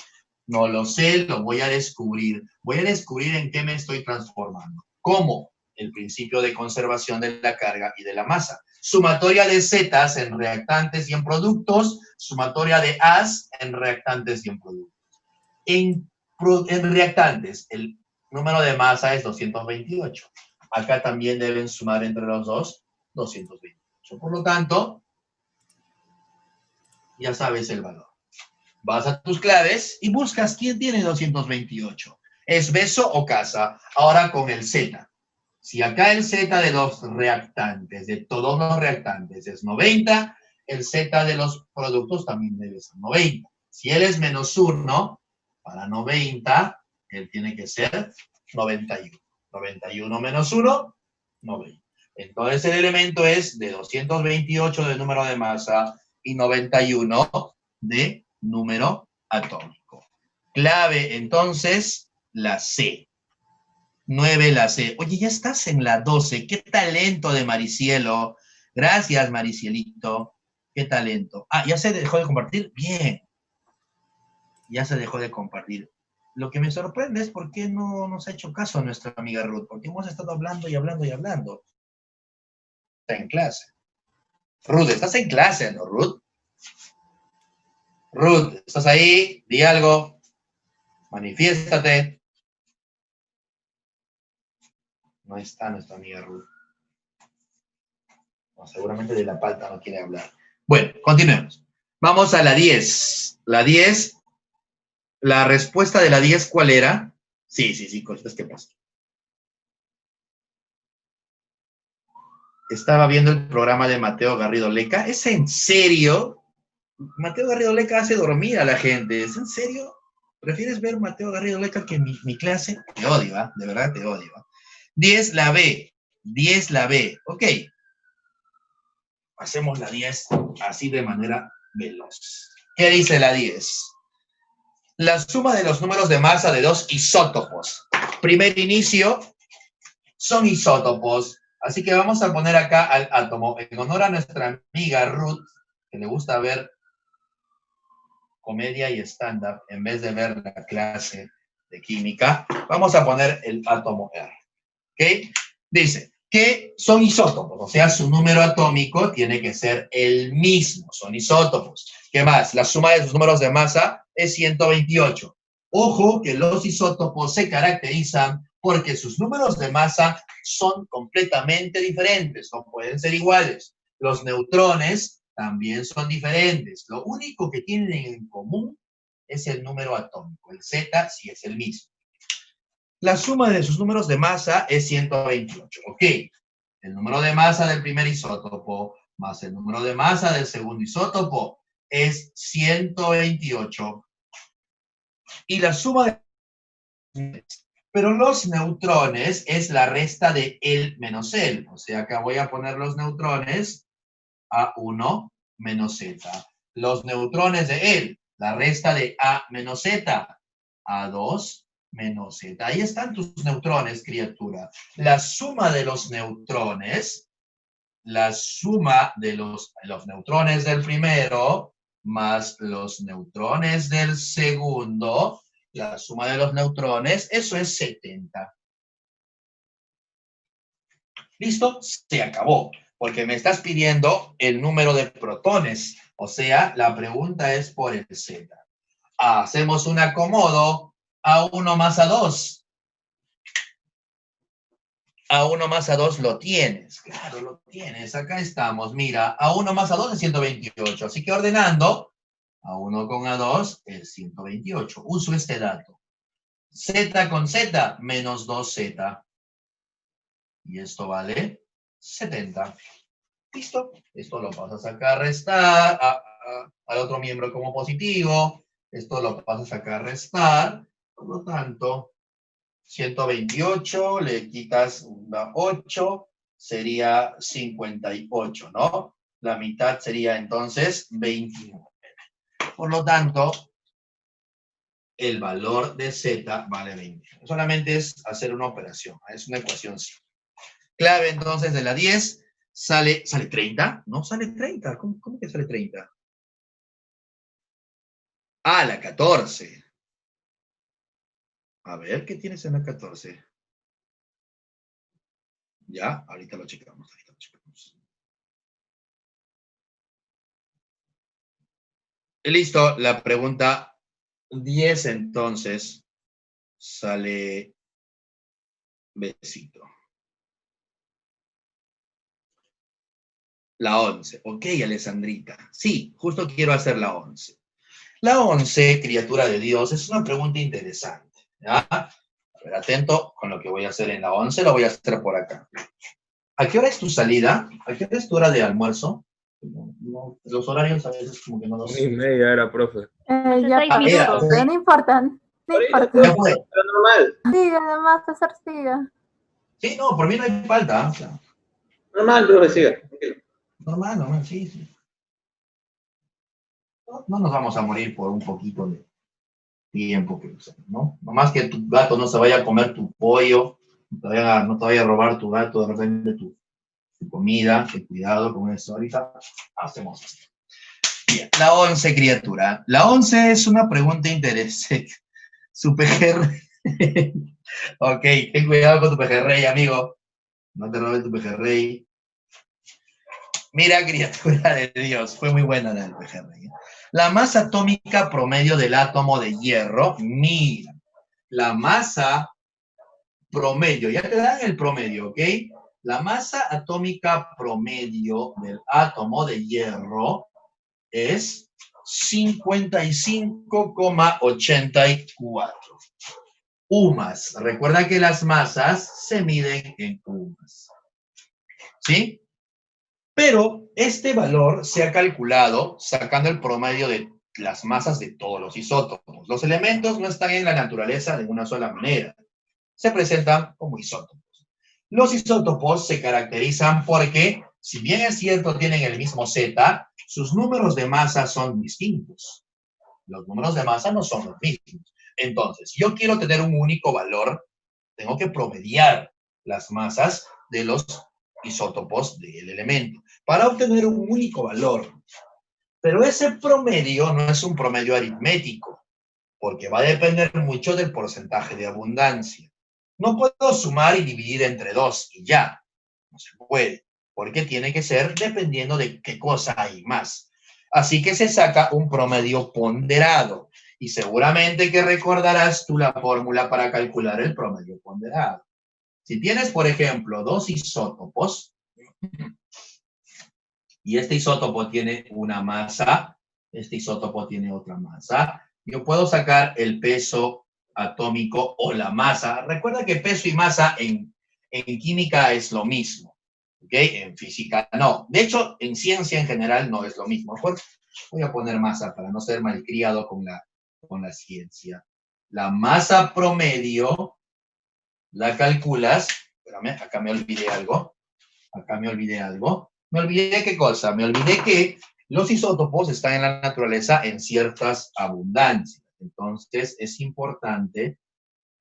No lo sé, lo voy a descubrir. Voy a descubrir en qué me estoy transformando. ¿Cómo? el principio de conservación de la carga y de la masa. Sumatoria de zetas en reactantes y en productos, sumatoria de A's en reactantes y en productos. En reactantes, el número de masa es 228. Acá también deben sumar entre los dos 228. Por lo tanto, ya sabes el valor. Vas a tus claves y buscas quién tiene 228. ¿Es beso o casa? Ahora con el Z. Si acá el Z de los reactantes, de todos los reactantes, es 90, el Z de los productos también debe ser 90. Si él es menos 1, para 90, él tiene que ser 91. 91 menos 1, 90. Entonces el elemento es de 228 de número de masa y 91 de número atómico. Clave, entonces, la C. 9 la C. Oye, ya estás en la 12. ¡Qué talento de Maricielo! Gracias, Maricielito. ¡Qué talento! Ah, ¿ya se dejó de compartir? Bien. Ya se dejó de compartir. Lo que me sorprende es por qué no nos ha hecho caso nuestra amiga Ruth, porque hemos estado hablando y hablando y hablando. Está en clase. Ruth, estás en clase, ¿no, Ruth? Ruth, ¿estás ahí? Di algo. Manifiéstate. No está nuestra amiga Ruth. No, seguramente de la palta no quiere hablar. Bueno, continuemos. Vamos a la 10. La 10, la respuesta de la 10, ¿cuál era? Sí, cositas que pasan. Estaba viendo el programa de Mateo Garrido Leca. ¿Es en serio? Mateo Garrido Leca hace dormir a la gente. ¿Es en serio? ¿Prefieres ver Mateo Garrido Leca que mi clase? Te odio, ¿eh? De verdad te odio. 10 la B. 10 la B. Ok. Hacemos la 10 así de manera veloz. ¿Qué dice la 10? La suma de los números de masa de dos isótopos. Primer inicio, son isótopos. Así que vamos a poner acá al átomo. En honor a nuestra amiga Ruth, que le gusta ver comedia y stand-up en vez de ver la clase de química, vamos a poner el átomo R. ¿Ok? Dice que son isótopos, o sea, su número atómico tiene que ser el mismo, son isótopos. ¿Qué más? La suma de sus números de masa es 128. Ojo que los isótopos se caracterizan porque sus números de masa son completamente diferentes, no pueden ser iguales. Los neutrones también son diferentes. Lo único que tienen en común es el número atómico. El Z sí es el mismo. La suma de sus números de masa es 128. Ok. El número de masa del primer isótopo más el número de masa del segundo isótopo es 128. Y la suma de... Pero los neutrones es la resta de él menos él. O sea, acá voy a poner los neutrones A1 menos Z. Los neutrones de él, la resta de A menos Z. A2 menos Z. Ahí están tus neutrones, criatura. La suma de los neutrones, la suma de los neutrones del primero más los neutrones del segundo, la suma de los neutrones, eso es 70. ¿Listo? Se acabó. Porque me estás pidiendo el número de protones. O sea, la pregunta es por el Z. Hacemos un acomodo. A1 más A2. A1 más A2 lo tienes. Claro, lo tienes. Acá estamos. Mira, A1 más A2 es 128. Así que ordenando, A1 con A2 es 128. Uso este dato. Z con Z, menos 2Z. Y esto vale 70. ¿Listo? Esto lo pasas acá a restar al otro miembro como positivo. Esto lo pasas acá a restar. Por lo tanto, 128 le quitas una 8, sería 58, ¿no? La mitad sería entonces 29. Por lo tanto, el valor de Z vale 20. Solamente es hacer una operación, es una ecuación simple. Clave entonces de la 10, sale 30, ¿no? Sale 30, ¿cómo que sale 30? Ah, la 14. A ver, ¿qué tienes en la 14? Ya, ahorita lo checamos. Y listo, la pregunta 10 entonces sale besito. La 11. Ok, Alessandrita. Sí, justo quiero hacer la 11. La 11, criatura de Dios, es una pregunta interesante. ¿Ya? A ver, atento con lo que voy a hacer en la 11, lo voy a hacer por acá. ¿A qué hora es tu salida? ¿A qué hora es tu hora de almuerzo? Los horarios a veces como que no los... 1:30 era, profe. Ya pasó, Mira, pero no importa. No importa. ya fue. Pero normal. Siga, además, César, siga. Sí, no, por mí no hay falta. O sea, Normal, profe, siga. Tranquilo. normal, sí, sí. No nos vamos a morir por un poquito de tiempo que usamos, ¿no? Nomás que tu gato no se vaya a comer tu pollo, no te vaya a robar tu gato de repente tu comida, que cuidado con eso. Ahorita hacemos esto. Bien, la 11, criatura. La 11 es una pregunta interesante. Su pejerrey. Ok, ten cuidado con tu pejerrey, amigo. No te robes tu pejerrey. Mira, criatura de Dios, fue muy buena la del pejerrey. La masa atómica promedio del átomo de hierro, mira, la masa promedio, ya te dan el promedio, ¿ok? La masa atómica promedio del átomo de hierro es 55,84 UMAS. Recuerda que las masas se miden en UMAS. ¿Sí? Pero este valor se ha calculado sacando el promedio de las masas de todos los isótopos. Los elementos no están en la naturaleza de una sola manera. Se presentan como isótopos. Los isótopos se caracterizan porque, si bien es cierto, tienen el mismo Z, sus números de masa son distintos. Los números de masa no son los mismos. Entonces, yo quiero tener un único valor, tengo que promediar las masas de los isótopos del elemento para obtener un único valor. Pero ese promedio no es un promedio aritmético, porque va a depender mucho del porcentaje de abundancia. No puedo sumar y dividir entre 2 y ya. No se puede, porque tiene que ser dependiendo de qué cosa hay más. Así que se saca un promedio ponderado. Y seguramente que recordarás tú la fórmula para calcular el promedio ponderado. Si tienes, por ejemplo, 2 isótopos, y este isótopo tiene una masa, este isótopo tiene otra masa, yo puedo sacar el peso atómico o la masa. Recuerda que peso y masa en química es lo mismo, ¿ok? En física no. De hecho, en ciencia en general no es lo mismo. Voy a poner masa para no ser malcriado con la ciencia. La masa promedio la calculas. Espérame, acá me olvidé algo. ¿Me olvidé qué cosa? Me olvidé que los isótopos están en la naturaleza en ciertas abundancias. Entonces, es importante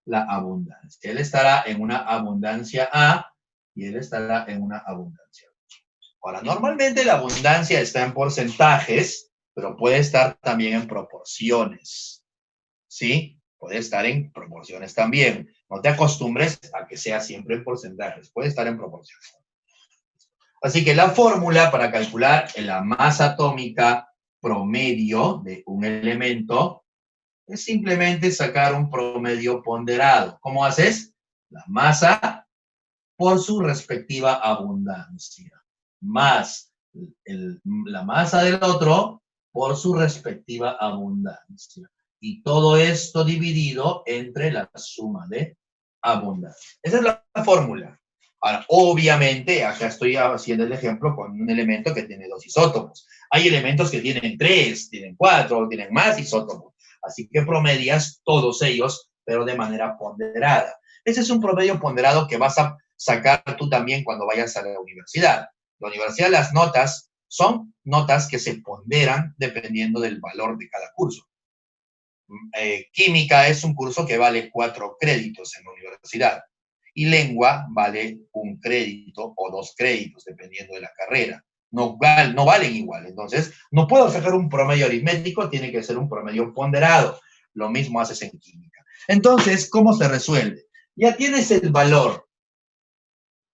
la abundancia. Él estará en una abundancia A y él estará en una abundancia B. Ahora, normalmente la abundancia está en porcentajes, pero puede estar también en proporciones. ¿Sí? Puede estar en proporciones también. No te acostumbres a que sea siempre en porcentajes. Puede estar en proporciones. Así que la fórmula para calcular la masa atómica promedio de un elemento es simplemente sacar un promedio ponderado. ¿Cómo haces? La masa por su respectiva abundancia, más la masa del otro por su respectiva abundancia. Y todo esto dividido entre la suma de abundancia. Esa es la fórmula. Ahora, obviamente, acá estoy haciendo el ejemplo con un elemento que tiene 2 isótopos. Hay elementos que tienen 3, tienen 4, tienen más isótopos. Así que promedias todos ellos, pero de manera ponderada. Ese es un promedio ponderado que vas a sacar tú también cuando vayas a la universidad. La universidad, las notas son notas que se ponderan dependiendo del valor de cada curso. Química es un curso que vale 4 créditos en la universidad. Y lengua vale 1 crédito o 2 créditos, dependiendo de la carrera. No valen igual. Entonces, no puedo sacar un promedio aritmético, tiene que ser un promedio ponderado. Lo mismo haces en química. Entonces, ¿cómo se resuelve? Ya tienes el valor.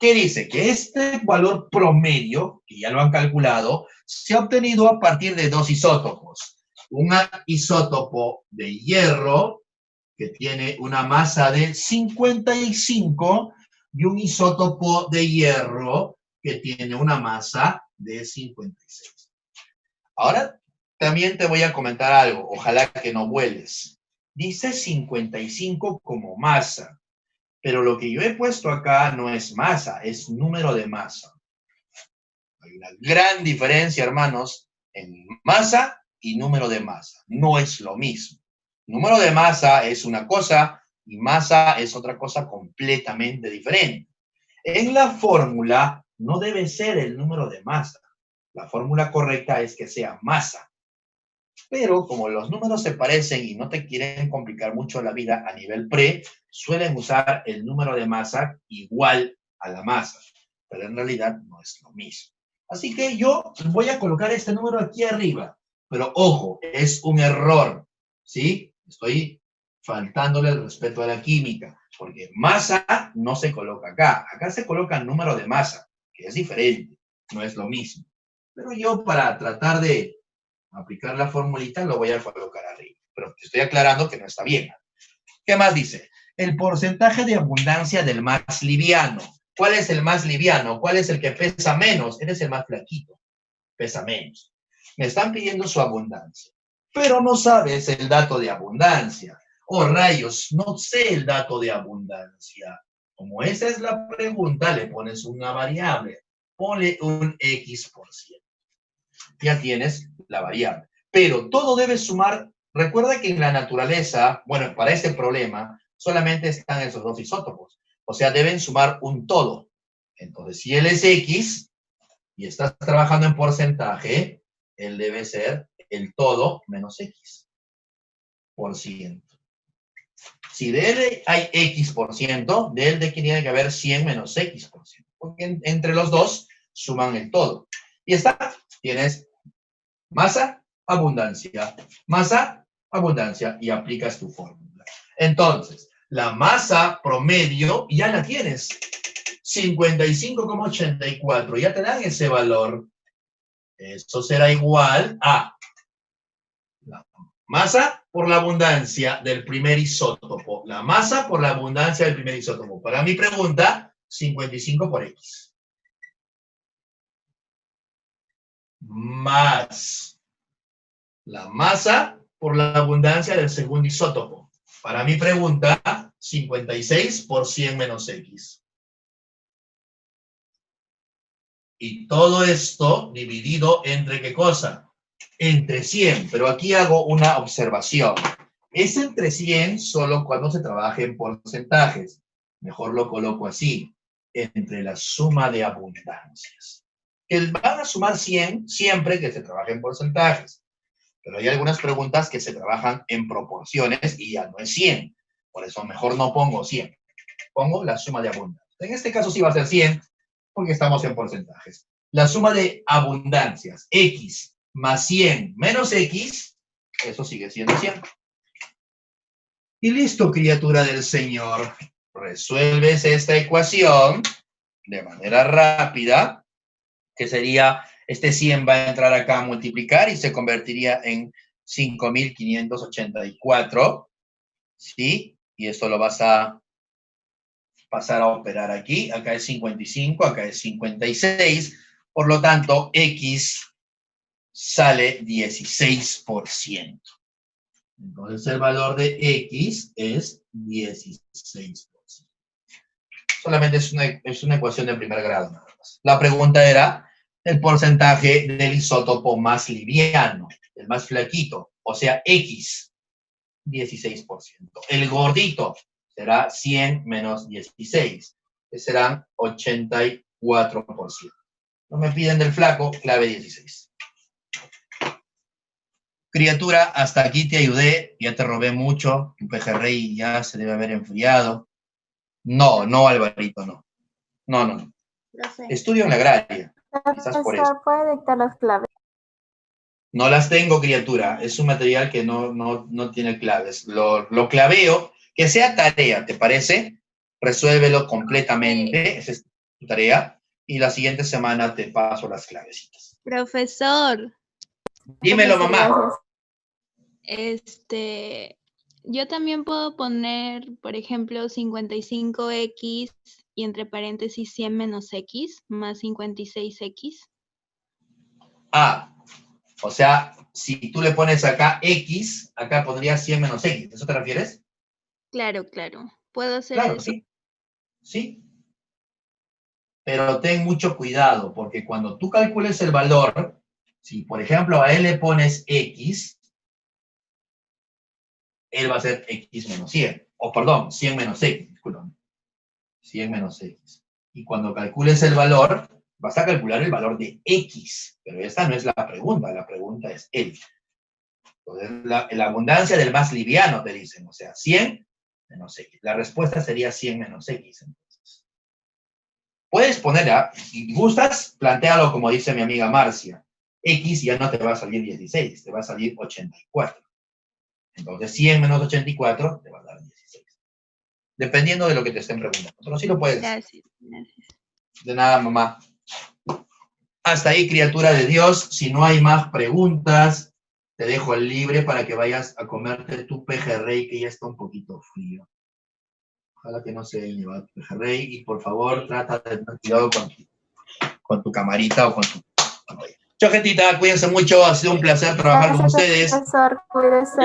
¿Qué dice? Que este valor promedio, que ya lo han calculado, se ha obtenido a partir de dos isótopos. Un isótopo de hierro, que tiene una masa de 55, y un isótopo de hierro, que tiene una masa de 56. Ahora, también te voy a comentar algo, ojalá que no vueles. Dice 55 como masa, pero lo que yo he puesto acá no es masa, es número de masa. Hay una gran diferencia, hermanos, en masa y número de masa. No es lo mismo. Número de masa es una cosa y masa es otra cosa completamente diferente. En la fórmula no debe ser el número de masa. La fórmula correcta es que sea masa. Pero como los números se parecen y no te quieren complicar mucho la vida a nivel pre, suelen usar el número de masa igual a la masa. Pero en realidad no es lo mismo. Así que yo voy a colocar este número aquí arriba. Pero ojo, es un error, ¿sí? Estoy faltándole el respeto a la química. Porque masa no se coloca acá. Acá se coloca el número de masa, que es diferente. No es lo mismo. Pero yo para tratar de aplicar la formulita lo voy a colocar arriba. Pero te estoy aclarando que no está bien. ¿Qué más dice? El porcentaje de abundancia del más liviano. ¿Cuál es el más liviano? ¿Cuál es el que pesa menos? Eres el más flaquito. Pesa menos. Me están pidiendo su abundancia. Pero no sabes el dato de abundancia. Oh, rayos, no sé el dato de abundancia. Como esa es la pregunta, le pones una variable. Ponle un X%. Ya tienes la variable. Pero todo debe sumar. Recuerda que en la naturaleza, bueno, para este problema, solamente están esos dos isótopos. O sea, deben sumar un todo. Entonces, si él es X y estás trabajando en porcentaje, él debe ser el todo menos X por ciento. Si de él hay X%, de él tiene que haber 100 menos X%. Porque entre los dos suman el todo. Y está, tienes masa, abundancia, y aplicas tu fórmula. Entonces, la masa promedio ya la tienes. 55,84. Ya te dan ese valor. Eso será igual a la masa por la abundancia del primer isótopo. La masa por la abundancia del primer isótopo. Para mi pregunta, 55 por X. Más la masa por la abundancia del segundo isótopo. Para mi pregunta, 56 por 100 menos X. Y todo esto dividido entre ¿qué cosa? Entre 100. Pero aquí hago una observación. Es entre 100 solo cuando se trabaja en porcentajes. Mejor lo coloco así. Entre la suma de abundancias. Que van a sumar 100 siempre que se trabaje en porcentajes. Pero hay algunas preguntas que se trabajan en proporciones y ya no es 100. Por eso mejor no pongo 100. Pongo la suma de abundancias. En este caso sí va a ser 100 porque estamos en porcentajes. La suma de abundancias, X más 100 menos X, eso sigue siendo 100. Y listo, criatura del Señor. Resuelves esta ecuación de manera rápida, que sería, este 100 va a entrar acá a multiplicar y se convertiría en 5.584, ¿sí? Y esto lo vas a pasar a operar aquí. Acá es 55, acá es 56. Por lo tanto, X sale 16%. Entonces, el valor de X es 16%. Solamente es una ecuación de primer grado, nada más. La pregunta era el porcentaje del isótopo más liviano, el más flaquito, o sea, X, 16%. El gordito será 100 menos 16, que serán 84%. No me piden del flaco, clave 16. Criatura, hasta aquí te ayudé, ya te robé mucho, tu pejerrey ya se debe haber enfriado. No, Alvarito, no. No. Estudio en la agraria. Quizás por eso. Profesor, ¿puede dictar las claves? No las tengo, criatura. Es un material que no tiene claves. Lo claveo, que sea tarea, ¿te parece? Resuélvelo completamente. tu tarea y la siguiente semana te paso las clavecitas. Profesor, Dímelo, mamá. yo también puedo poner, por ejemplo, 55x y entre paréntesis 100 menos x más 56x. Ah, o sea, si tú le pones acá x, acá pondría 100 menos x. ¿Eso te refieres? Claro, claro. Puedo hacer Claro, eso. sí. Sí. Pero ten mucho cuidado, porque cuando tú calcules el valor, si por ejemplo a él le pones x, él va a ser x menos 100. O perdón, 100 menos x, disculpame. 100 menos x. Y cuando calcules el valor, vas a calcular el valor de x. Pero esta no es la pregunta es él. Entonces, la abundancia del más liviano, te dicen. O sea, 100 menos x. La respuesta sería 100 menos x. Entonces, puedes ponerla, si gustas, plantéalo como dice mi amiga Marcia. X ya no te va a salir 16, te va a salir 84. Entonces, 100 menos 84 te va a dar 16. Dependiendo de lo que te estén preguntando. Pero sí lo puedes. Gracias, gracias. De nada, mamá. Hasta ahí, criatura de Dios. Si no hay más preguntas, te dejo el libre para que vayas a comerte tu pejerrey, que ya está un poquito frío. Ojalá que no se haya llevado tu pejerrey. Y por favor, trata de tener cuidado con tu camarita o con tu... Chao, gentita. Cuídense mucho. Ha sido un placer trabajar con Gracias, ustedes. profesor. Cuídese.